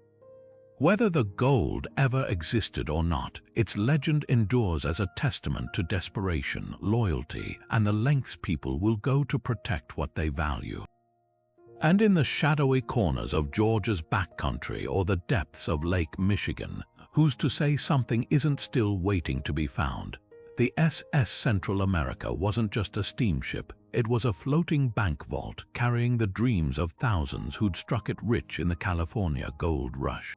Whether the gold ever existed or not, its legend endures as a testament to desperation, loyalty, and the lengths people will go to protect what they value. And in the shadowy corners of Georgia's backcountry or the depths of Lake Michigan, who's to say something isn't still waiting to be found? The SS Central America wasn't just a steamship, it was a floating bank vault carrying the dreams of thousands who'd struck it rich in the California gold rush.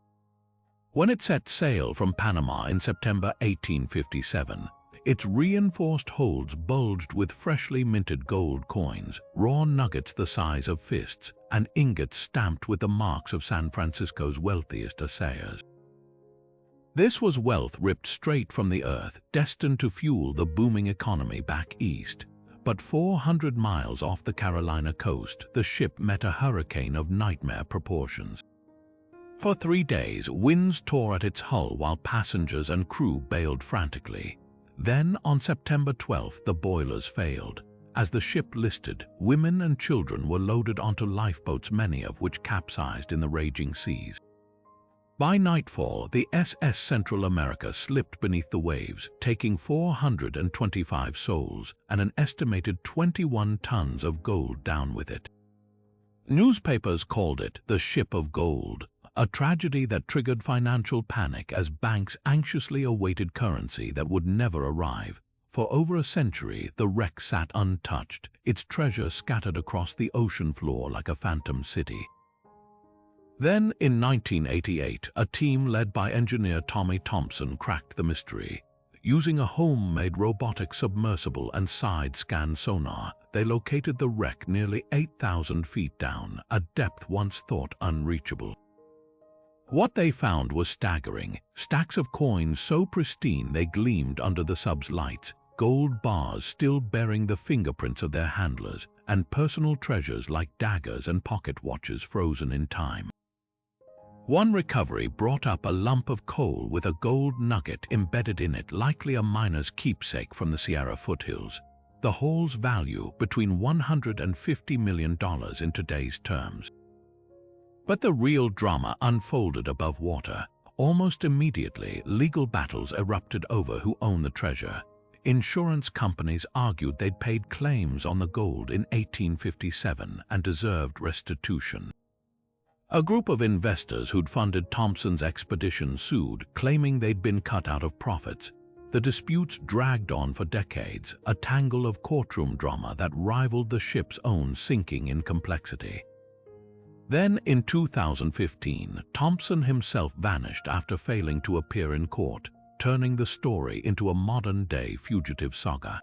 When it set sail from Panama in September 1857, its reinforced holds bulged with freshly minted gold coins, raw nuggets the size of fists, and ingots stamped with the marks of San Francisco's wealthiest assayers. This was wealth ripped straight from the earth, destined to fuel the booming economy back east. But 400 miles off the Carolina coast, the ship met a hurricane of nightmare proportions. For 3 days, winds tore at its hull while passengers and crew bailed frantically. Then, on September 12th, the boilers failed. As the ship listed, women and children were loaded onto lifeboats, many of which capsized in the raging seas. By nightfall, the SS Central America slipped beneath the waves, taking 425 souls and an estimated 21 tons of gold down with it. Newspapers called it the Ship of Gold, a tragedy that triggered financial panic as banks anxiously awaited currency that would never arrive. For over a century, the wreck sat untouched, its treasure scattered across the ocean floor like a phantom city. Then, in 1988, a team led by engineer Tommy Thompson cracked the mystery. Using a homemade robotic submersible and side-scan sonar, they located the wreck nearly 8,000 feet down, a depth once thought unreachable. What they found was staggering: stacks of coins so pristine they gleamed under the sub's lights, gold bars still bearing the fingerprints of their handlers, and personal treasures like daggers and pocket watches frozen in time. One recovery brought up a lump of coal with a gold nugget embedded in it, likely a miner's keepsake from the Sierra foothills. The haul's value between $150 million in today's terms. But the real drama unfolded above water. Almost immediately, legal battles erupted over who owned the treasure. Insurance companies argued they'd paid claims on the gold in 1857 and deserved restitution. A group of investors who'd funded Thompson's expedition sued, claiming they'd been cut out of profits. The disputes dragged on for decades, a tangle of courtroom drama that rivaled the ship's own sinking in complexity. Then, in 2015, Thompson himself vanished after failing to appear in court, turning the story into a modern-day fugitive saga.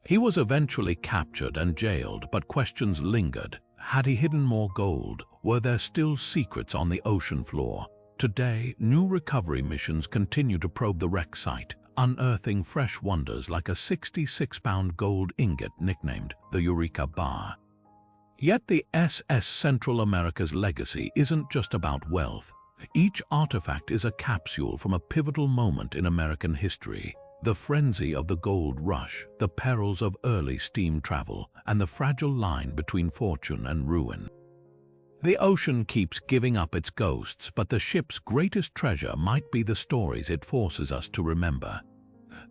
He was eventually captured and jailed, but questions lingered. Had he hidden more gold? Were there still secrets on the ocean floor? Today, new recovery missions continue to probe the wreck site, unearthing fresh wonders like a 66-pound gold ingot nicknamed the Eureka Bar. Yet the SS Central America's legacy isn't just about wealth. Each artifact is a capsule from a pivotal moment in American history. The frenzy of the gold rush, the perils of early steam travel, and the fragile line between fortune and ruin. The ocean keeps giving up its ghosts, but the ship's greatest treasure might be the stories it forces us to remember.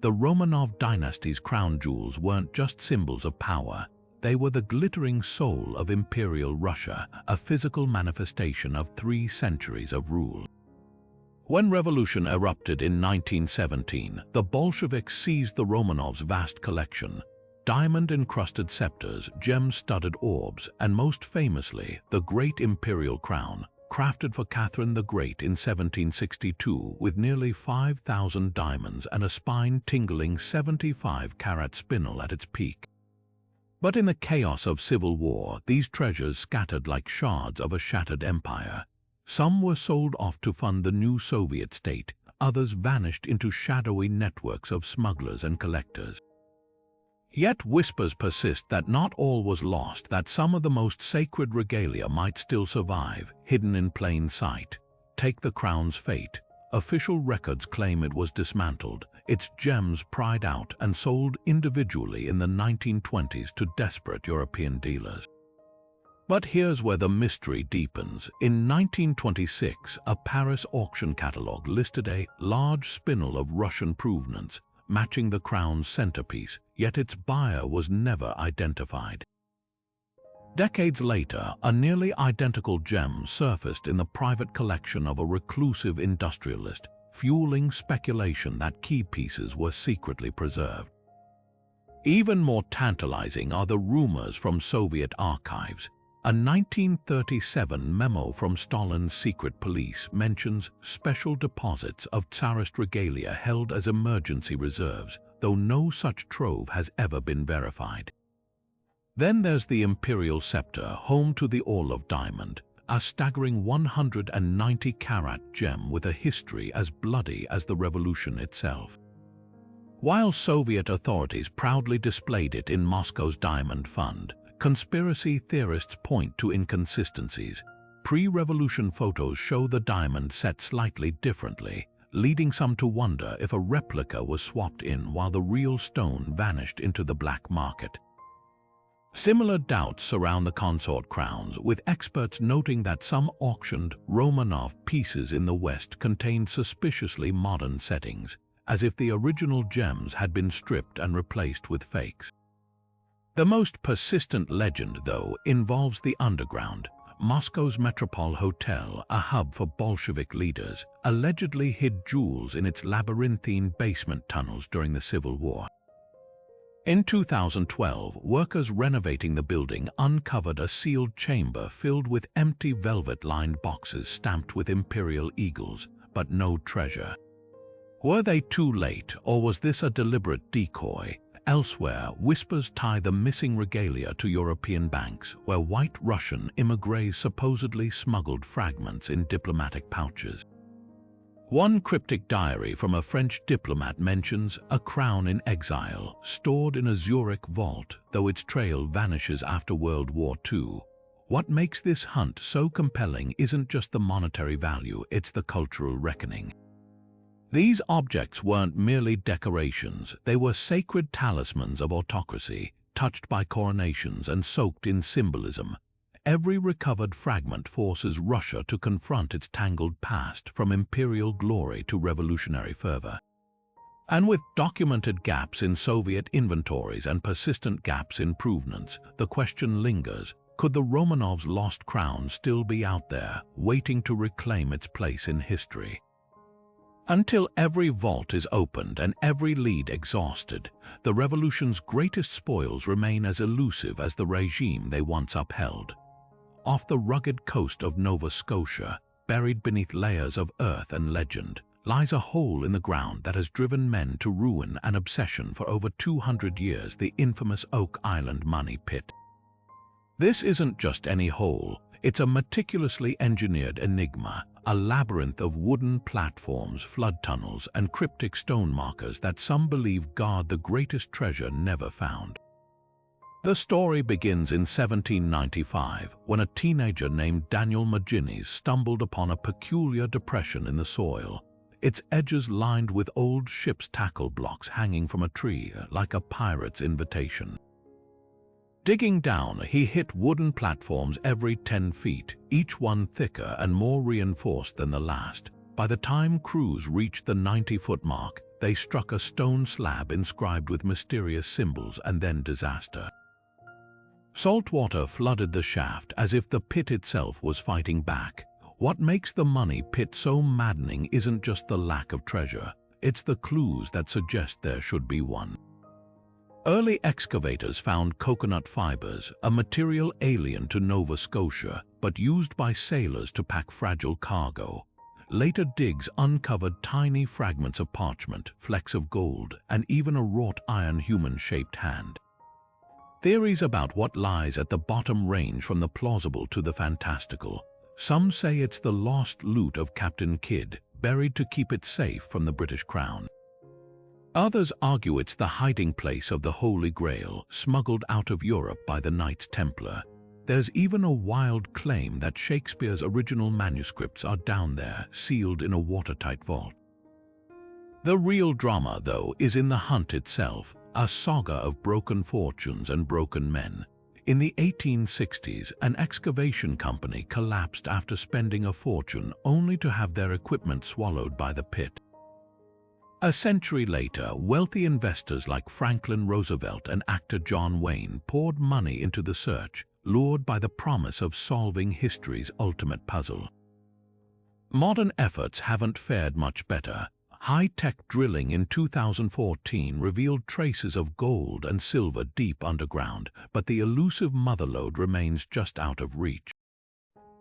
The Romanov dynasty's crown jewels weren't just symbols of power. They were the glittering soul of Imperial Russia, a physical manifestation of 3 centuries of rule. When revolution erupted in 1917, the Bolsheviks seized the Romanovs' vast collection. Diamond-encrusted scepters, gem-studded orbs, and most famously, the Great Imperial Crown, crafted for Catherine the Great in 1762 with nearly 5,000 diamonds and a spine-tingling 75-carat spinel at its peak. But in the chaos of civil war, these treasures scattered like shards of a shattered empire. Some were sold off to fund the new Soviet state, others vanished into shadowy networks of smugglers and collectors. Yet whispers persist that not all was lost, that some of the most sacred regalia might still survive, hidden in plain sight. Take the crown's fate. Official records claim it was dismantled, its gems pried out and sold individually in the 1920s to desperate European dealers. But here's where the mystery deepens. In 1926, a Paris auction catalogue listed a large spinel of Russian provenance, matching the crown's centerpiece, yet its buyer was never identified. Decades later, a nearly identical gem surfaced in the private collection of a reclusive industrialist, fueling speculation that key pieces were secretly preserved. Even more tantalizing are the rumors from Soviet archives. A 1937 memo from Stalin's secret police mentions special deposits of Tsarist regalia held as emergency reserves, though no such trove has ever been verified. Then there's the Imperial Scepter, home to the Orlov diamond, a staggering 190-carat gem with a history as bloody as the revolution itself. While Soviet authorities proudly displayed it in Moscow's Diamond Fund, conspiracy theorists point to inconsistencies. Pre-revolution photos show the diamond set slightly differently, leading some to wonder if a replica was swapped in while the real stone vanished into the black market. Similar doubts surround the consort crowns, with experts noting that some auctioned Romanov pieces in the West contained suspiciously modern settings, as if the original gems had been stripped and replaced with fakes. The most persistent legend, though, involves the underground. Moscow's Metropole Hotel, a hub for Bolshevik leaders, allegedly hid jewels in its labyrinthine basement tunnels during the Civil War. In 2012, workers renovating the building uncovered a sealed chamber filled with empty velvet-lined boxes stamped with imperial eagles, but no treasure. Were they too late, or was this a deliberate decoy? Elsewhere, whispers tie the missing regalia to European banks, where White Russian immigrants supposedly smuggled fragments in diplomatic pouches. One cryptic diary from a French diplomat mentions a crown in exile, stored in a Zurich vault, though its trail vanishes after World War II. What makes this hunt so compelling isn't just the monetary value, it's the cultural reckoning. These objects weren't merely decorations, they were sacred talismans of autocracy, touched by coronations and soaked in symbolism. Every recovered fragment forces Russia to confront its tangled past, from imperial glory to revolutionary fervor. And with documented gaps in Soviet inventories and persistent gaps in provenance, the question lingers: could the Romanovs' lost crown still be out there, waiting to reclaim its place in history? Until every vault is opened and every lead exhausted, the revolution's greatest spoils remain as elusive as the regime they once upheld. Off the rugged coast of Nova Scotia, buried beneath layers of earth and legend, lies a hole in the ground that has driven men to ruin and obsession for over 200 years, the infamous Oak Island Money Pit. This isn't just any hole, it's a meticulously engineered enigma, a labyrinth of wooden platforms, flood tunnels, and cryptic stone markers that some believe guard the greatest treasure never found. The story begins in 1795, when a teenager named Daniel Maginnis stumbled upon a peculiar depression in the soil, its edges lined with old ship's tackle blocks hanging from a tree like a pirate's invitation. Digging down, he hit wooden platforms every 10 feet, each one thicker and more reinforced than the last. By the time crews reached the 90-foot mark, they struck a stone slab inscribed with mysterious symbols, and then disaster. Salt water flooded the shaft as if the pit itself was fighting back. What makes the money pit so maddening isn't just the lack of treasure, it's the clues that suggest there should be one. Early excavators found coconut fibers, a material alien to Nova Scotia, but used by sailors to pack fragile cargo. Later digs uncovered tiny fragments of parchment, flecks of gold, and even a wrought iron human-shaped hand. Theories about what lies at the bottom range from the plausible to the fantastical. Some say it's the lost loot of Captain Kidd, buried to keep it safe from the British Crown. Others argue it's the hiding place of the Holy Grail, smuggled out of Europe by the Knights Templar. There's even a wild claim that Shakespeare's original manuscripts are down there, sealed in a watertight vault. The real drama, though, is in the hunt itself, a saga of broken fortunes and broken men. In the 1860s, an excavation company collapsed after spending a fortune only to have their equipment swallowed by the pit. A century later, wealthy investors like Franklin Roosevelt and actor John Wayne poured money into the search, lured by the promise of solving history's ultimate puzzle. Modern efforts haven't fared much better. High-tech drilling in 2014 revealed traces of gold and silver deep underground, but the elusive motherlode remains just out of reach.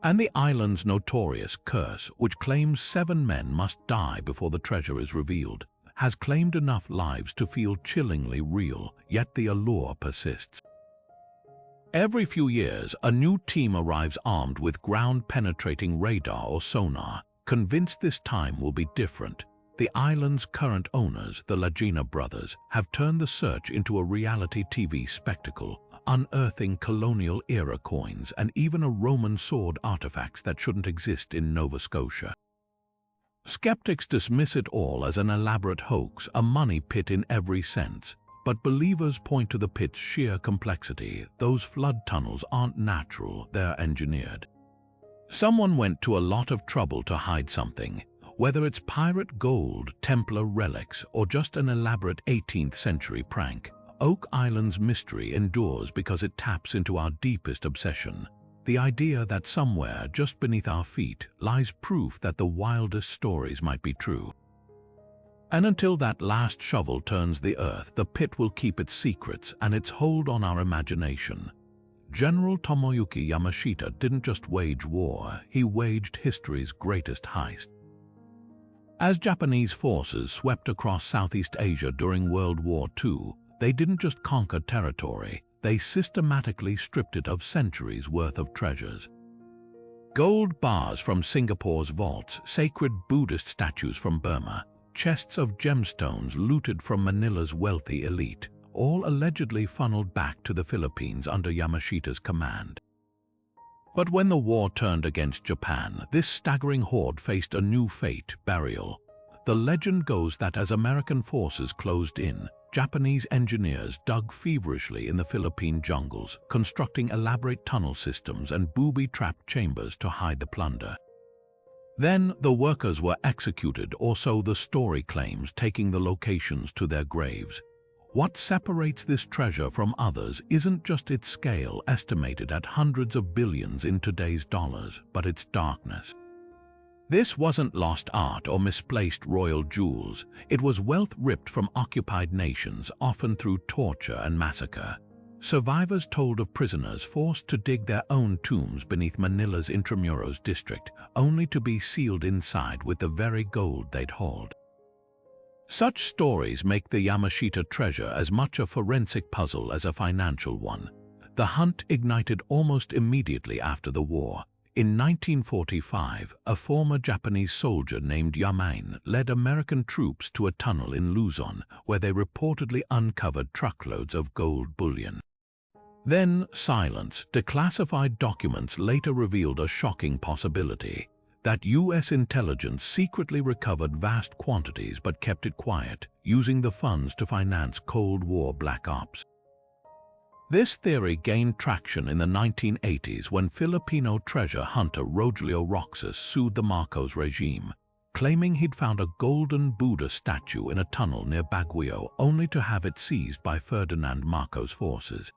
And the island's notorious curse, which claims 7 men must die before the treasure is revealed, has claimed enough lives to feel chillingly real, yet the allure persists. Every few years, a new team arrives armed with ground-penetrating radar or sonar, convinced this time will be different. The island's current owners, the Lagina brothers, have turned the search into a reality TV spectacle, unearthing colonial-era coins and even a Roman sword artifacts that shouldn't exist in Nova Scotia. Skeptics dismiss it all as an elaborate hoax, a money pit in every sense, but believers point to the pit's sheer complexity. Those flood tunnels aren't natural, they're engineered. Someone went to a lot of trouble to hide something. Whether it's pirate gold, Templar relics, or just an elaborate 18th century prank, Oak Island's mystery endures because it taps into our deepest obsession, the idea that somewhere just beneath our feet lies proof that the wildest stories might be true. And until that last shovel turns the earth, the pit will keep its secrets and its hold on our imagination. General Tomoyuki Yamashita didn't just wage war, he waged history's greatest heist. As Japanese forces swept across Southeast Asia during World War II, they didn't just conquer territory, they systematically stripped it of centuries' worth of treasures. Gold bars from Singapore's vaults, sacred Buddhist statues from Burma, chests of gemstones looted from Manila's wealthy elite, all allegedly funneled back to the Philippines under Yamashita's command. But when the war turned against Japan, this staggering horde faced a new fate: burial. The legend goes that as American forces closed in, Japanese engineers dug feverishly in the Philippine jungles, constructing elaborate tunnel systems and booby-trapped chambers to hide the plunder. Then the workers were executed, or so the story claims, taking the locations to their graves. What separates this treasure from others isn't just its scale, estimated at hundreds of billions in today's dollars, but its darkness. This wasn't lost art or misplaced royal jewels. It was wealth ripped from occupied nations, often through torture and massacre. Survivors told of prisoners forced to dig their own tombs beneath Manila's Intramuros district, only to be sealed inside with the very gold they'd hauled. Such stories make the Yamashita treasure as much a forensic puzzle as a financial one. The hunt ignited almost immediately after the war. In 1945, a former Japanese soldier named Yamain led American troops to a tunnel in Luzon, where they reportedly uncovered truckloads of gold bullion. Then silence. Declassified documents later revealed a shocking possibility: that U.S. intelligence secretly recovered vast quantities but kept it quiet, using the funds to finance Cold War black ops. This theory gained traction in the 1980s when Filipino treasure hunter Rogelio Roxas sued the Marcos regime, claiming he'd found a golden Buddha statue in a tunnel near Baguio, only to have it seized by Ferdinand Marcos forces.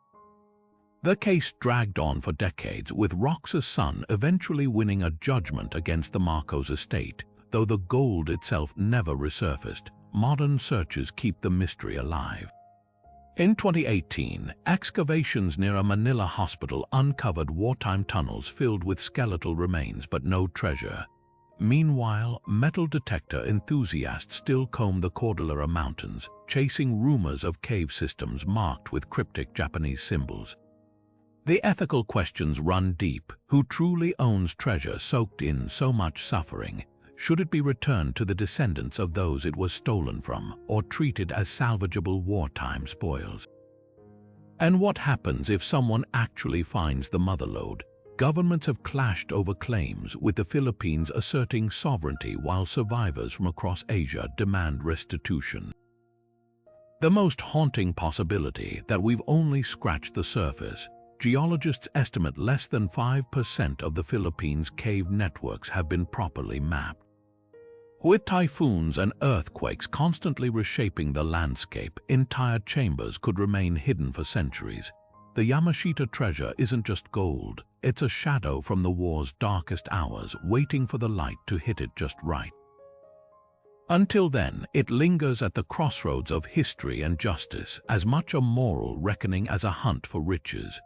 The case dragged on for decades, with Roxas' son eventually winning a judgment against the Marcos estate. Though the gold itself never resurfaced, modern searches keep the mystery alive. In 2018, excavations near a Manila hospital uncovered wartime tunnels filled with skeletal remains but no treasure. Meanwhile, metal detector enthusiasts still comb the Cordillera Mountains, chasing rumors of cave systems marked with cryptic Japanese symbols. The ethical questions run deep. Who truly owns treasure soaked in so much suffering? Should it be returned to the descendants of those it was stolen from, or treated as salvageable wartime spoils? And what happens if someone actually finds the motherlode? Governments have clashed over claims, with the Philippines asserting sovereignty while survivors from across Asia demand restitution. The most haunting possibility: that we've only scratched the surface. Geologists estimate less than 5% of the Philippines' cave networks have been properly mapped. With typhoons and earthquakes constantly reshaping the landscape, entire chambers could remain hidden for centuries. The Yamashita treasure isn't just gold, it's a shadow from the war's darkest hours, waiting for the light to hit it just right. Until then, it lingers at the crossroads of history and justice, as much a moral reckoning as a hunt for riches.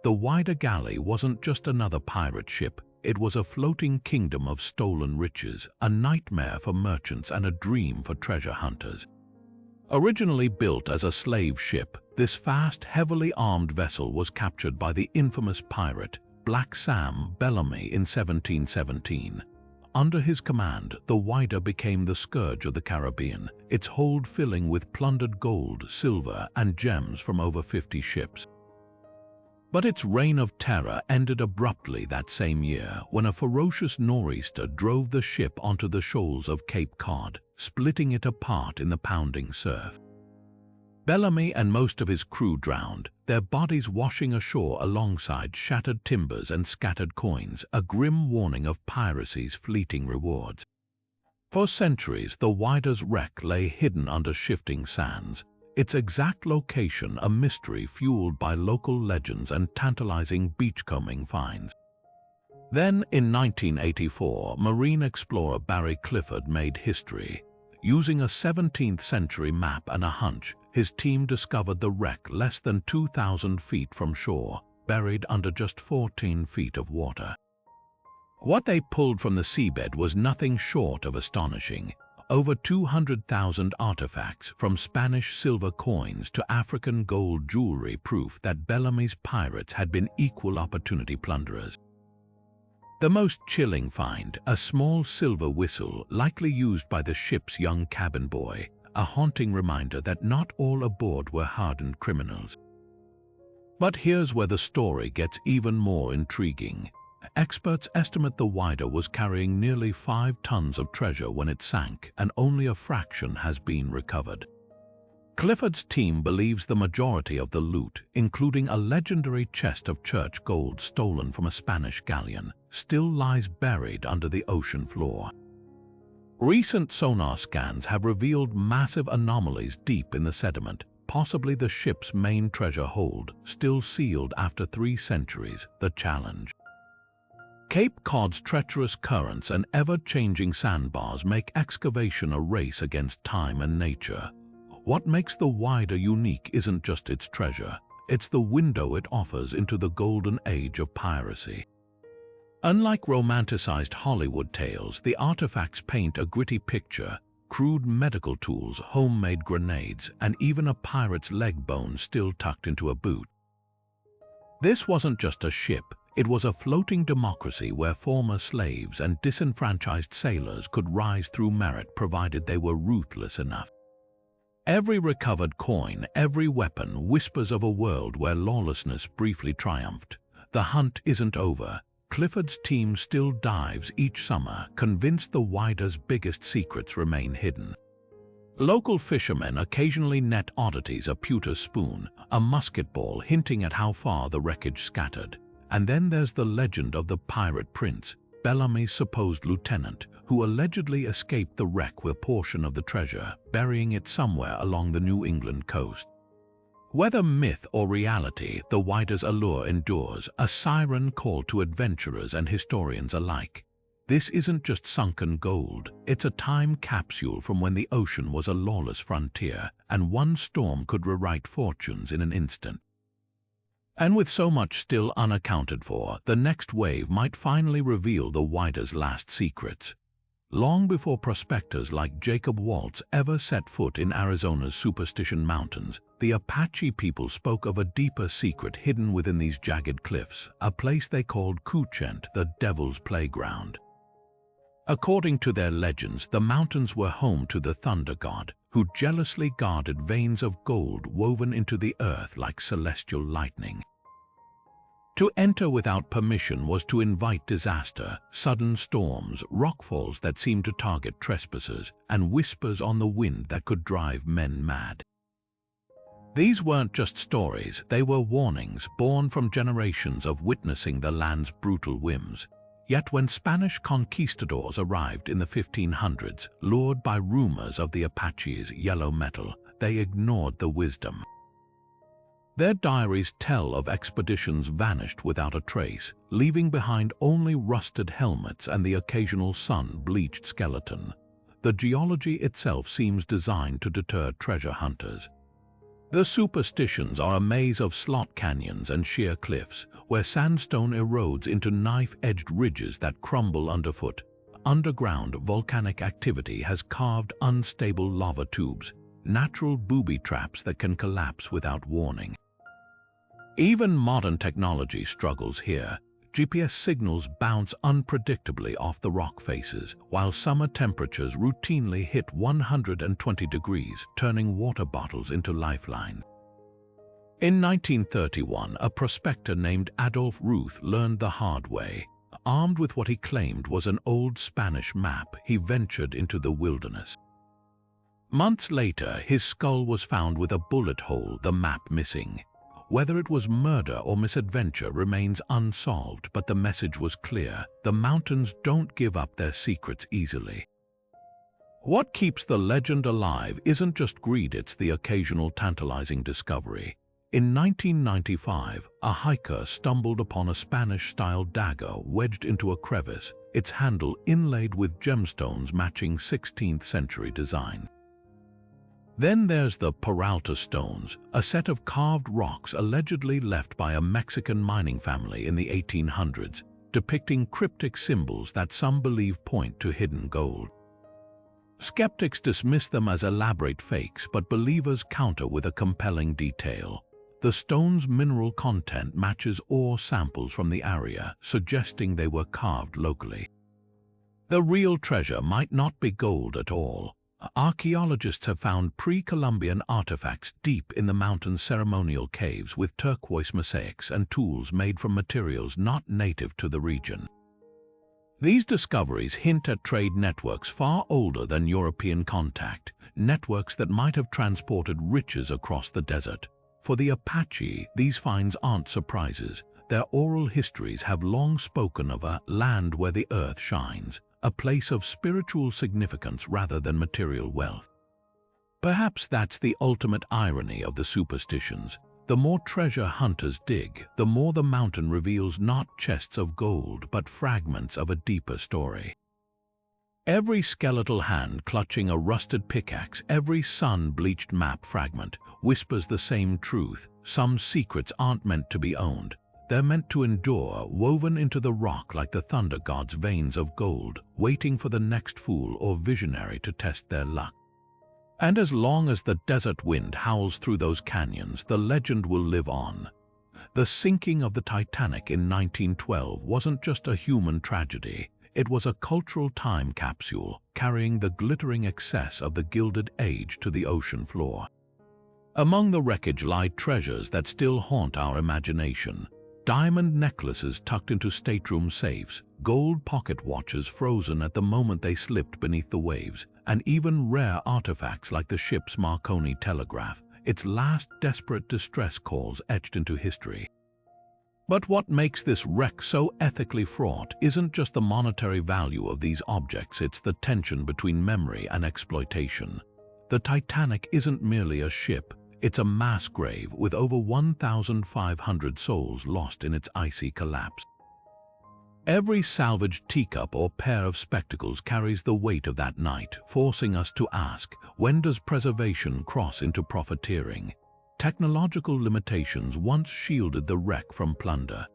The wider galley wasn't just another pirate ship, it was a floating kingdom of stolen riches, a nightmare for merchants and a dream for treasure hunters. Originally built as a slave ship, this fast, heavily armed vessel was captured by the infamous pirate Black Sam Bellamy in 1717. Under his command, the Whydah became the scourge of the Caribbean, its hold filling with plundered gold, silver, and gems from over 50 ships. But its reign of terror ended abruptly that same year when a ferocious nor'easter drove the ship onto the shoals of Cape Cod, splitting it apart in the pounding surf. Bellamy and most of his crew drowned, their bodies washing ashore alongside shattered timbers and scattered coins, a grim warning of piracy's fleeting rewards. For centuries, the Whydah's wreck lay hidden under shifting sands, its exact location a mystery fueled by local legends and tantalizing beachcombing finds. Then, in 1984, marine explorer Barry Clifford made history. Using a 17th-century map and a hunch, his team discovered the wreck less than 2,000 feet from shore, buried under just 14 feet of water. What they pulled from the seabed was nothing short of astonishing. Over 200,000 artifacts, from Spanish silver coins to African gold jewelry, proof that Bellamy's pirates had been equal opportunity plunderers. The most chilling find, a small silver whistle likely used by the ship's young cabin boy, a haunting reminder that not all aboard were hardened criminals. But here's where the story gets even more intriguing. Experts estimate the Wider was carrying nearly 5 tons of treasure when it sank, and only a fraction has been recovered. Clifford's team believes the majority of the loot, including a legendary chest of church gold stolen from a Spanish galleon, still lies buried under the ocean floor. Recent sonar scans have revealed massive anomalies deep in the sediment, possibly the ship's main treasure hold, still sealed after 3 centuries. The challenge. Cape Cod's treacherous currents and ever-changing sandbars make excavation a race against time and nature. What makes the Wider unique isn't just its treasure, it's the window it offers into the golden age of piracy. Unlike romanticized Hollywood tales, the artifacts paint a gritty picture: crude medical tools, homemade grenades, and even a pirate's leg bone still tucked into a boot. This wasn't just a ship, it was a floating democracy where former slaves and disenfranchised sailors could rise through merit provided they were ruthless enough. Every recovered coin, every weapon whispers of a world where lawlessness briefly triumphed. The hunt isn't over. Clifford's team still dives each summer, convinced the Wider's biggest secrets remain hidden. Local fishermen occasionally net oddities: a pewter spoon, a musket ball hinting at how far the wreckage scattered. And then there's the legend of the Pirate Prince, Bellamy's supposed lieutenant, who allegedly escaped the wreck with a portion of the treasure, burying it somewhere along the New England coast. Whether myth or reality, the Wider's allure endures, a siren call to adventurers and historians alike. This isn't just sunken gold, it's a time capsule from when the ocean was a lawless frontier, and one storm could rewrite fortunes in an instant. And with so much still unaccounted for, the next wave might finally reveal the Wider's last secrets. Long before prospectors like Jacob Waltz ever set foot in Arizona's Superstition Mountains, the Apache people spoke of a deeper secret hidden within these jagged cliffs, a place they called Kuchent, the Devil's Playground. According to their legends, the mountains were home to the thunder god, who jealously guarded veins of gold woven into the earth like celestial lightning. To enter without permission was to invite disaster: sudden storms, rockfalls that seemed to target trespassers, and whispers on the wind that could drive men mad. These weren't just stories, they were warnings born from generations of witnessing the land's brutal whims. Yet when Spanish conquistadors arrived in the 1500s, lured by rumors of the Apache's yellow metal, they ignored the wisdom. Their diaries tell of expeditions vanished without a trace, leaving behind only rusted helmets and the occasional sun-bleached skeleton. The geology itself seems designed to deter treasure hunters. The superstitions are a maze of slot canyons and sheer cliffs, where sandstone erodes into knife-edged ridges that crumble underfoot. Underground volcanic activity has carved unstable lava tubes, natural booby traps that can collapse without warning. Even modern technology struggles here. GPS signals bounce unpredictably off the rock faces, while summer temperatures routinely hit 120 degrees, turning water bottles into lifelines. In 1931, a prospector named Adolf Ruth learned the hard way. Armed with what he claimed was an old Spanish map, he ventured into the wilderness. Months later, his skull was found with a bullet hole, the map missing. Whether it was murder or misadventure remains unsolved, but the message was clear: the mountains don't give up their secrets easily. What keeps the legend alive isn't just greed, it's the occasional tantalizing discovery. In 1995, a hiker stumbled upon a Spanish-style dagger wedged into a crevice, its handle inlaid with gemstones matching 16th-century design. Then there's the Peralta stones, a set of carved rocks allegedly left by a Mexican mining family in the 1800s, depicting cryptic symbols that some believe point to hidden gold. Skeptics dismiss them as elaborate fakes, but believers counter with a compelling detail. The stone's mineral content matches ore samples from the area, suggesting they were carved locally. The real treasure might not be gold at all. Archaeologists have found pre-Columbian artifacts deep in the mountain ceremonial caves with turquoise mosaics and tools made from materials not native to the region. These discoveries hint at trade networks far older than European contact, networks that might have transported riches across the desert. For the Apache, these finds aren't surprises. Their oral histories have long spoken of a land where the earth shines, a place of spiritual significance rather than material wealth. Perhaps that's the ultimate irony of the superstitions. The more treasure hunters dig, the more the mountain reveals not chests of gold but fragments of a deeper story. Every skeletal hand clutching a rusted pickaxe, every sun-bleached map fragment, whispers the same truth. Some secrets aren't meant to be owned. They're meant to endure, woven into the rock like the thunder god's veins of gold, waiting for the next fool or visionary to test their luck. And as long as the desert wind howls through those canyons, the legend will live on. The sinking of the Titanic in 1912 wasn't just a human tragedy. It was a cultural time capsule, carrying the glittering excess of the Gilded Age to the ocean floor. Among the wreckage lie treasures that still haunt our imagination. Diamond necklaces tucked into stateroom safes, gold pocket watches frozen at the moment they slipped beneath the waves, and even rare artifacts like the ship's Marconi telegraph, its last desperate distress calls etched into history. But what makes this wreck so ethically fraught isn't just the monetary value of these objects, it's the tension between memory and exploitation. The Titanic isn't merely a ship. It's a mass grave with over 1,500 souls lost in its icy collapse. Every salvaged teacup or pair of spectacles carries the weight of that night, forcing us to ask, when does preservation cross into profiteering? Technological limitations once shielded the wreck from plunder.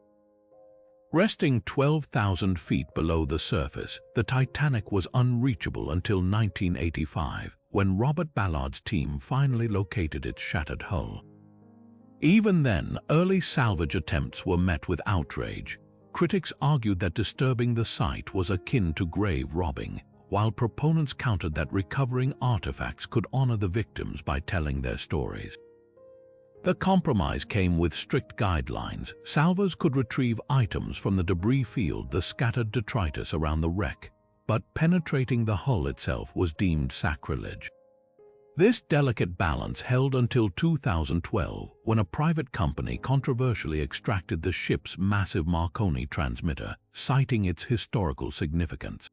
Resting 12,000 feet below the surface, the Titanic was unreachable until 1985, when Robert Ballard's team finally located its shattered hull. Even then, early salvage attempts were met with outrage. Critics argued that disturbing the site was akin to grave robbing, while proponents countered that recovering artifacts could honor the victims by telling their stories. The compromise came with strict guidelines. Salvors could retrieve items from the debris field, the scattered detritus around the wreck, but penetrating the hull itself was deemed sacrilege. This delicate balance held until 2012, when a private company controversially extracted the ship's massive Marconi transmitter, citing its historical significance.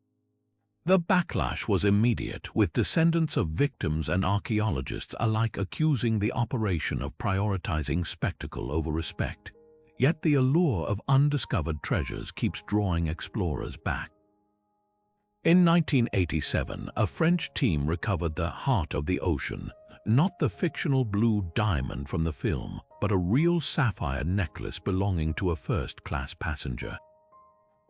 The backlash was immediate, with descendants of victims and archaeologists alike accusing the operation of prioritizing spectacle over respect. Yet the allure of undiscovered treasures keeps drawing explorers back. In 1987, a French team recovered the heart of the ocean, not the fictional blue diamond from the film, but a real sapphire necklace belonging to a first-class passenger.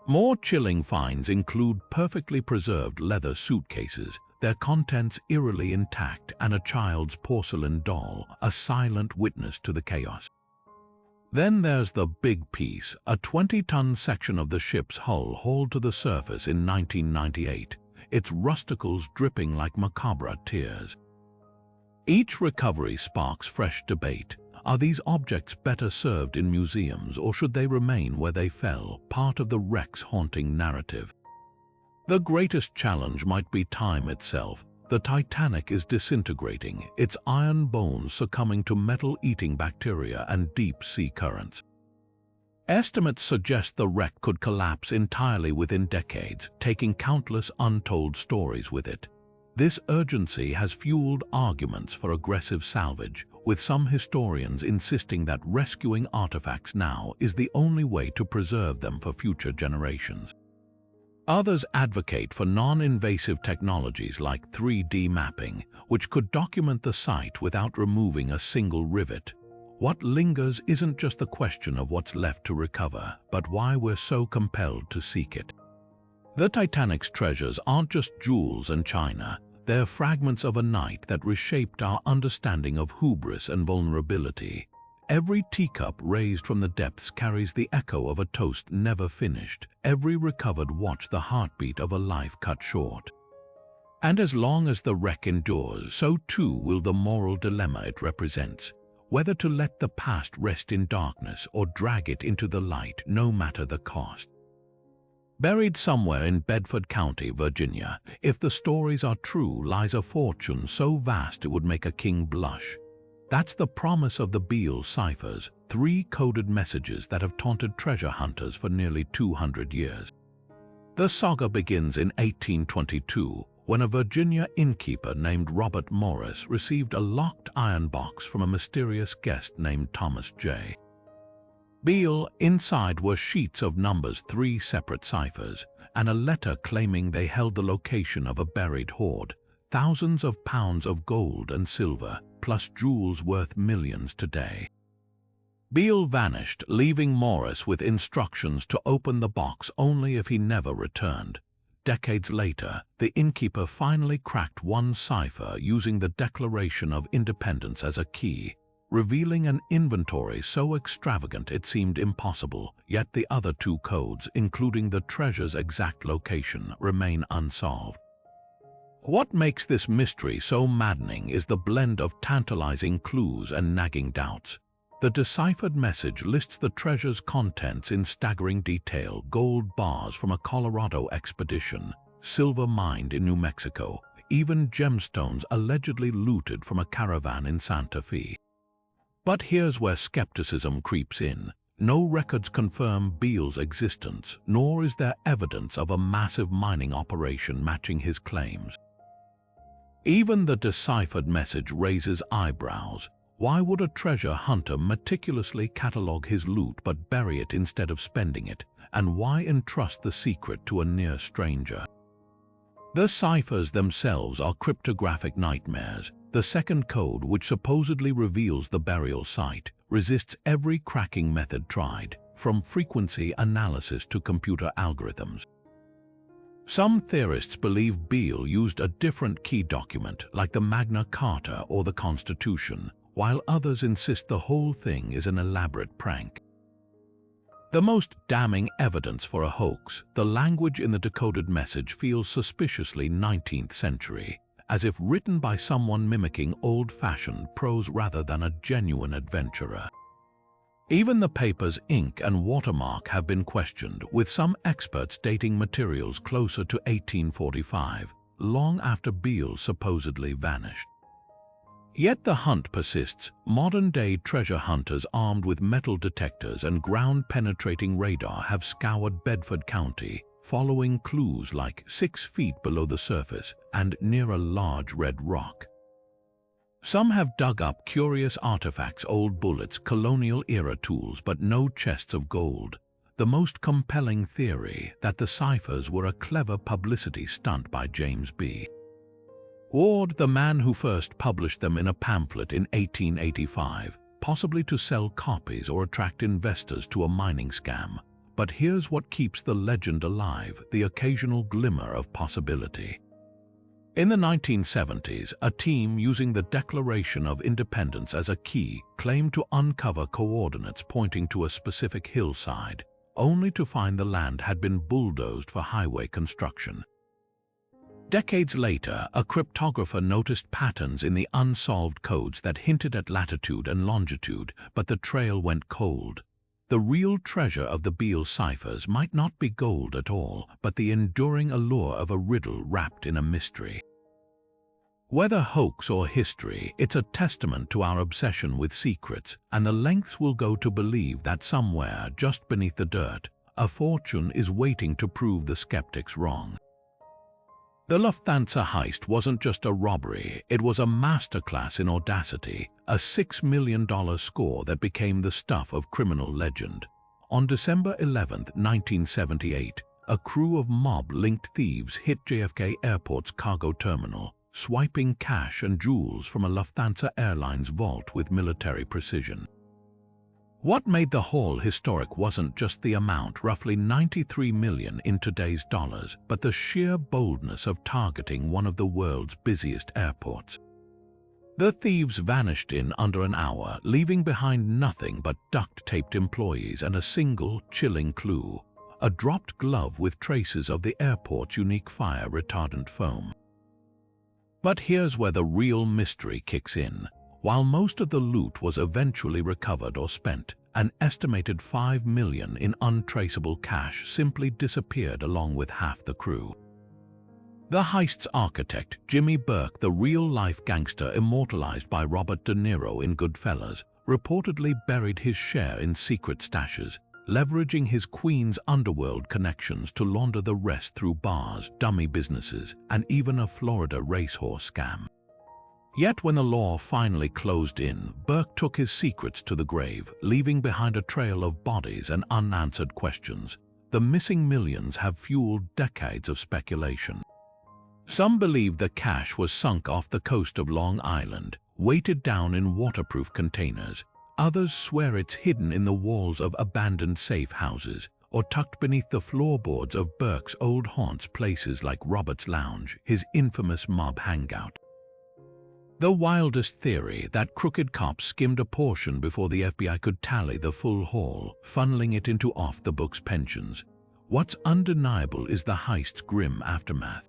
More chilling finds include perfectly preserved leather suitcases, their contents eerily intact, and a child's porcelain doll, a silent witness to the chaos. Then there's the big piece, a 20-ton section of the ship's hull hauled to the surface in 1998, its rusticles dripping like macabre tears. Each recovery sparks fresh debate. Are these objects better served in museums, or should they remain where they fell, part of the wreck's haunting narrative? The greatest challenge might be time itself. The Titanic is disintegrating, its iron bones succumbing to metal-eating bacteria and deep-sea currents. Estimates suggest the wreck could collapse entirely within decades, taking countless untold stories with it. This urgency has fueled arguments for aggressive salvage, with some historians insisting that rescuing artifacts now is the only way to preserve them for future generations. Others advocate for non-invasive technologies like 3D mapping, which could document the site without removing a single rivet. What lingers isn't just the question of what's left to recover, but why we're so compelled to seek it. The Titanic's treasures aren't just jewels and china. They're fragments of a night that reshaped our understanding of hubris and vulnerability. Every teacup raised from the depths carries the echo of a toast never finished. Every recovered watch the heartbeat of a life cut short. And as long as the wreck endures, so too will the moral dilemma it represents, whether to let the past rest in darkness or drag it into the light, no matter the cost. Buried somewhere in Bedford County, Virginia, if the stories are true, lies a fortune so vast it would make a king blush. That's the promise of the Beale ciphers, 3 coded messages that have taunted treasure hunters for nearly 200 years. The saga begins in 1822, when a Virginia innkeeper named Robert Morris received a locked iron box from a mysterious guest named Thomas J. Beale. Inside were sheets of numbers, 3 separate ciphers, and a letter claiming they held the location of a buried hoard, thousands of pounds of gold and silver, plus jewels worth millions today. Beale vanished, leaving Morris with instructions to open the box only if he never returned. Decades later, the innkeeper finally cracked one cipher using the Declaration of Independence as a key, revealing an inventory so extravagant it seemed impossible, yet the other 2 codes, including the treasure's exact location, remain unsolved. What makes this mystery so maddening is the blend of tantalizing clues and nagging doubts. The deciphered message lists the treasure's contents in staggering detail: gold bars from a Colorado expedition, silver mined in New Mexico, even gemstones allegedly looted from a caravan in Santa Fe. But here's where skepticism creeps in. No records confirm Beale's existence, nor is there evidence of a massive mining operation matching his claims. Even the deciphered message raises eyebrows. Why would a treasure hunter meticulously catalog his loot but bury it instead of spending it? And why entrust the secret to a near stranger? The ciphers themselves are cryptographic nightmares. The second code, which supposedly reveals the burial site, resists every cracking method tried, from frequency analysis to computer algorithms. Some theorists believe Beale used a different key document, like the Magna Carta or the Constitution, while others insist the whole thing is an elaborate prank. The most damning evidence for a hoax, the language in the decoded message feels suspiciously 19th century, as if written by someone mimicking old-fashioned prose rather than a genuine adventurer. Even the paper's ink and watermark have been questioned, with some experts dating materials closer to 1845, long after Beale supposedly vanished. Yet the hunt persists. Modern-day treasure hunters armed with metal detectors and ground-penetrating radar have scoured Bedford County, following clues like 6 feet below the surface and near a large red rock. Some have dug up curious artifacts, old bullets, colonial-era tools, but no chests of gold. The most compelling theory, that the ciphers were a clever publicity stunt by James B. Ward, the man who first published them in a pamphlet in 1885, possibly to sell copies or attract investors to a mining scam. But here's what keeps the legend alive: the occasional glimmer of possibility. In the 1970s, a team using the Declaration of Independence as a key claimed to uncover coordinates pointing to a specific hillside, only to find the land had been bulldozed for highway construction. Decades later, a cryptographer noticed patterns in the unsolved codes that hinted at latitude and longitude, but the trail went cold. The real treasure of the Beale ciphers might not be gold at all, but the enduring allure of a riddle wrapped in a mystery. Whether hoax or history, it's a testament to our obsession with secrets, and the lengths we'll go to believe that somewhere, just beneath the dirt, a fortune is waiting to prove the skeptics wrong. The Lufthansa heist wasn't just a robbery, it was a masterclass in audacity, a $6 million score that became the stuff of criminal legend. On December 11, 1978, a crew of mob-linked thieves hit JFK Airport's cargo terminal, swiping cash and jewels from a Lufthansa Airlines vault with military precision. What made the haul historic wasn't just the amount, roughly $93 million in today's dollars, but the sheer boldness of targeting one of the world's busiest airports. The thieves vanished in under an hour, leaving behind nothing but duct-taped employees and a single chilling clue: a dropped glove with traces of the airport's unique fire-retardant foam. But here's where the real mystery kicks in. While most of the loot was eventually recovered or spent, an estimated 5 million in untraceable cash simply disappeared along with half the crew. The heist's architect, Jimmy Burke, the real-life gangster immortalized by Robert De Niro in Goodfellas, reportedly buried his share in secret stashes, leveraging his Queen's underworld connections to launder the rest through bars, dummy businesses, and even a Florida racehorse scam. Yet when the law finally closed in, Burke took his secrets to the grave, leaving behind a trail of bodies and unanswered questions. The missing millions have fueled decades of speculation. Some believe the cash was sunk off the coast of Long Island, weighted down in waterproof containers. Others swear it's hidden in the walls of abandoned safe houses or tucked beneath the floorboards of Burke's old haunts, places like Robert's Lounge, his infamous mob hangout. The wildest theory, that crooked cops skimmed a portion before the FBI could tally the full haul, funneling it into off-the-books pensions. What's undeniable is the heist's grim aftermath.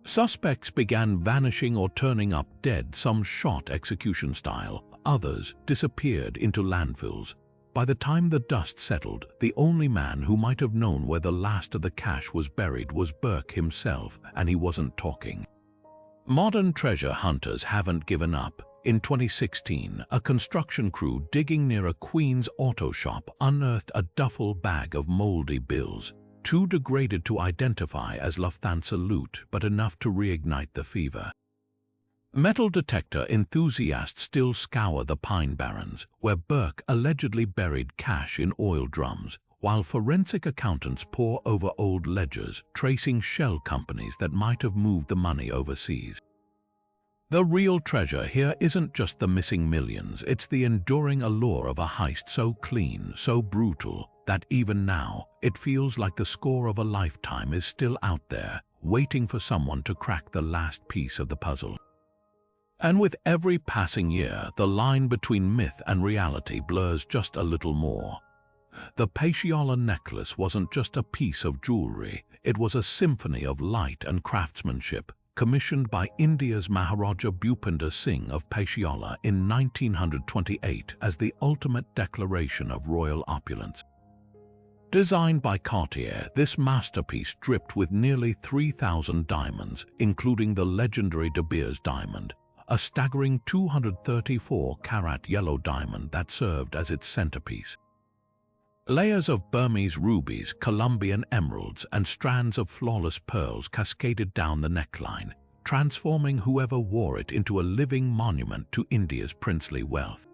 Suspects began vanishing or turning up dead, some shot execution style, others disappeared into landfills. By the time the dust settled, the only man who might have known where the last of the cash was buried was Burke himself, and he wasn't talking. Modern treasure hunters haven't given up. In 2016, a construction crew digging near a Queens auto shop unearthed a duffel bag of moldy bills, too degraded to identify as Lufthansa loot, but enough to reignite the fever. Metal detector enthusiasts still scour the Pine Barrens, where Burke allegedly buried cash in oil drums, while forensic accountants pore over old ledgers, tracing shell companies that might have moved the money overseas. The real treasure here isn't just the missing millions, it's the enduring allure of a heist so clean, so brutal, that even now, it feels like the score of a lifetime is still out there, waiting for someone to crack the last piece of the puzzle. And with every passing year, the line between myth and reality blurs just a little more. The Paciolo necklace wasn't just a piece of jewelry, it was a symphony of light and craftsmanship, commissioned by India's Maharaja Bhupinder Singh of Paciolo in 1928 as the ultimate declaration of royal opulence. Designed by Cartier, this masterpiece dripped with nearly 3,000 diamonds, including the legendary De Beers diamond, a staggering 234-carat yellow diamond that served as its centerpiece. Layers of Burmese rubies, Colombian emeralds, and strands of flawless pearls cascaded down the neckline, transforming whoever wore it into a living monument to India's princely wealth.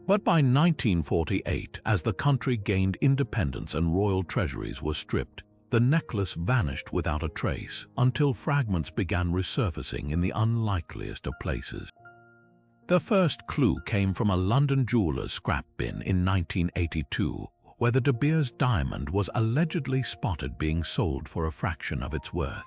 But by 1948, as the country gained independence and royal treasuries were stripped, the necklace vanished without a trace until fragments began resurfacing in the unlikeliest of places. The first clue came from a London jeweler's scrap bin in 1982, where the De Beers diamond was allegedly spotted being sold for a fraction of its worth.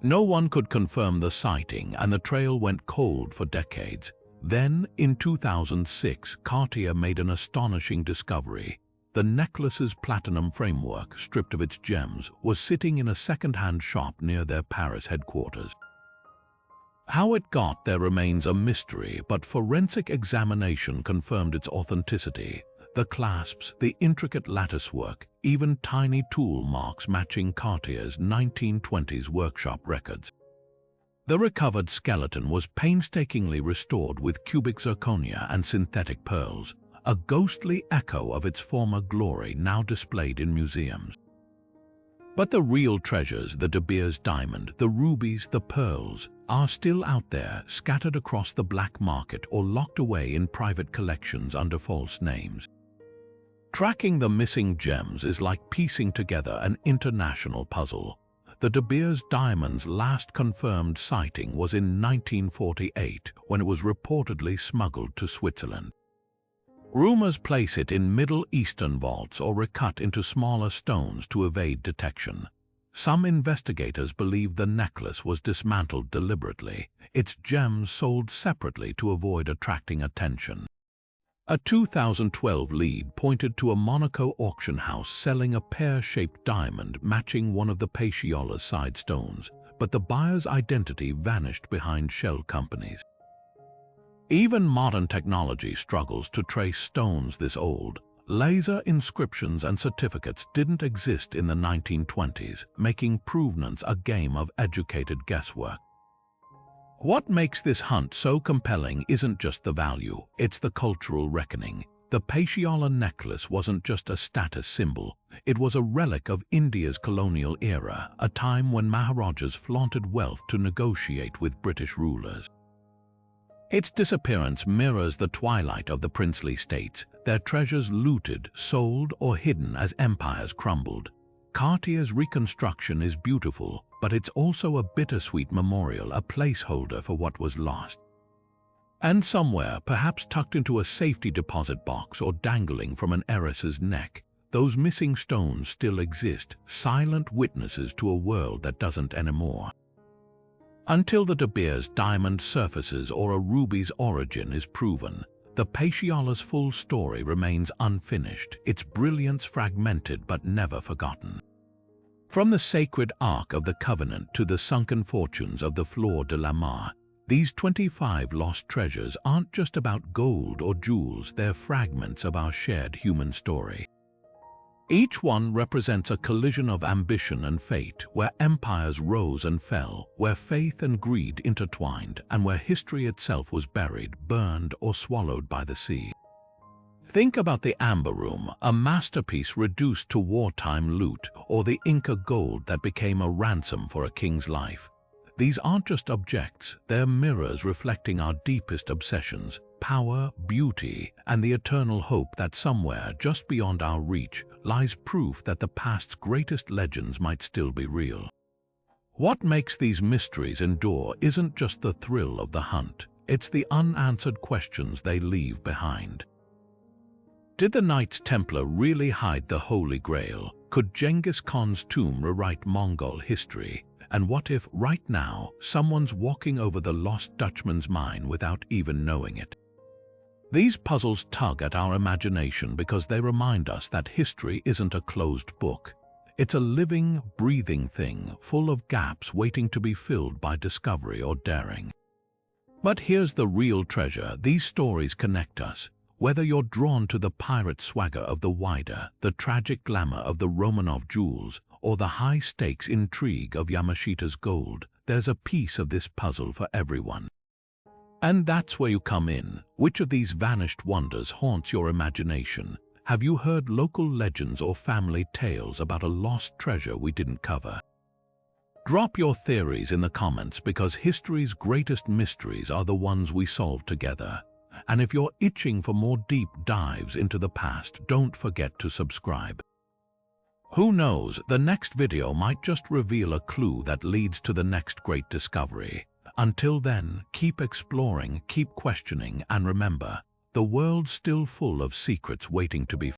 No one could confirm the sighting, and the trail went cold for decades. Then, in 2006, Cartier made an astonishing discovery. The necklace's platinum framework, stripped of its gems, was sitting in a second-hand shop near their Paris headquarters. How it got there remains a mystery, but forensic examination confirmed its authenticity. The clasps, the intricate latticework, even tiny tool marks matching Cartier's 1920s workshop records. The recovered skeleton was painstakingly restored with cubic zirconia and synthetic pearls, a ghostly echo of its former glory now displayed in museums. But the real treasures, the De Beers diamond, the rubies, the pearls, are still out there, scattered across the black market or locked away in private collections under false names. Tracking the missing gems is like piecing together an international puzzle. The De Beers diamond's last confirmed sighting was in 1948, when it was reportedly smuggled to Switzerland. Rumors place it in Middle Eastern vaults or recut into smaller stones to evade detection. Some investigators believe the necklace was dismantled deliberately, its gems sold separately to avoid attracting attention. A 2012 lead pointed to a Monaco auction house selling a pear-shaped diamond matching one of the Paciolo's side stones, but the buyer's identity vanished behind shell companies. Even modern technology struggles to trace stones this old. Laser inscriptions and certificates didn't exist in the 1920s, making provenance a game of educated guesswork. What makes this hunt so compelling isn't just the value, it's the cultural reckoning. The Paciala necklace wasn't just a status symbol, it was a relic of India's colonial era, a time when Maharajas flaunted wealth to negotiate with British rulers. Its disappearance mirrors the twilight of the princely states, their treasures looted, sold, or hidden as empires crumbled. Cartier's reconstruction is beautiful, but it's also a bittersweet memorial, a placeholder for what was lost. And somewhere, perhaps tucked into a safety deposit box or dangling from an heiress's neck, those missing stones still exist, silent witnesses to a world that doesn't anymore. Until the De Beers diamond surfaces or a ruby's origin is proven, the Paciala's full story remains unfinished, its brilliance fragmented but never forgotten. From the sacred Ark of the Covenant to the sunken fortunes of the Fleur de la Mar, these 25 lost treasures aren't just about gold or jewels, they're fragments of our shared human story. Each one represents a collision of ambition and fate, where empires rose and fell, where faith and greed intertwined, and where history itself was buried, burned, or swallowed by the sea. Think about the Amber Room, a masterpiece reduced to wartime loot, or the Inca gold that became a ransom for a king's life. These aren't just objects, they're mirrors reflecting our deepest obsessions, power, beauty, and the eternal hope that somewhere just beyond our reach lies proof that the past's greatest legends might still be real. What makes these mysteries endure isn't just the thrill of the hunt, it's the unanswered questions they leave behind. Did the Knights Templar really hide the Holy Grail? Could Genghis Khan's tomb rewrite Mongol history? And what if, right now, someone's walking over the lost Dutchman's mine without even knowing it? These puzzles tug at our imagination because they remind us that history isn't a closed book. It's a living, breathing thing, full of gaps waiting to be filled by discovery or daring. But here's the real treasure. These stories connect us. Whether you're drawn to the pirate swagger of the Whydah, the tragic glamour of the Romanov jewels, or the high-stakes intrigue of Yamashita's gold, there's a piece of this puzzle for everyone. And that's where you come in. Which of these vanished wonders haunts your imagination? Have you heard local legends or family tales about a lost treasure we didn't cover? Drop your theories in the comments, because history's greatest mysteries are the ones we solve together. And if you're itching for more deep dives into the past, don't forget to subscribe. Who knows, the next video might just reveal a clue that leads to the next great discovery. Until then, keep exploring, keep questioning, and remember, the world's still full of secrets waiting to be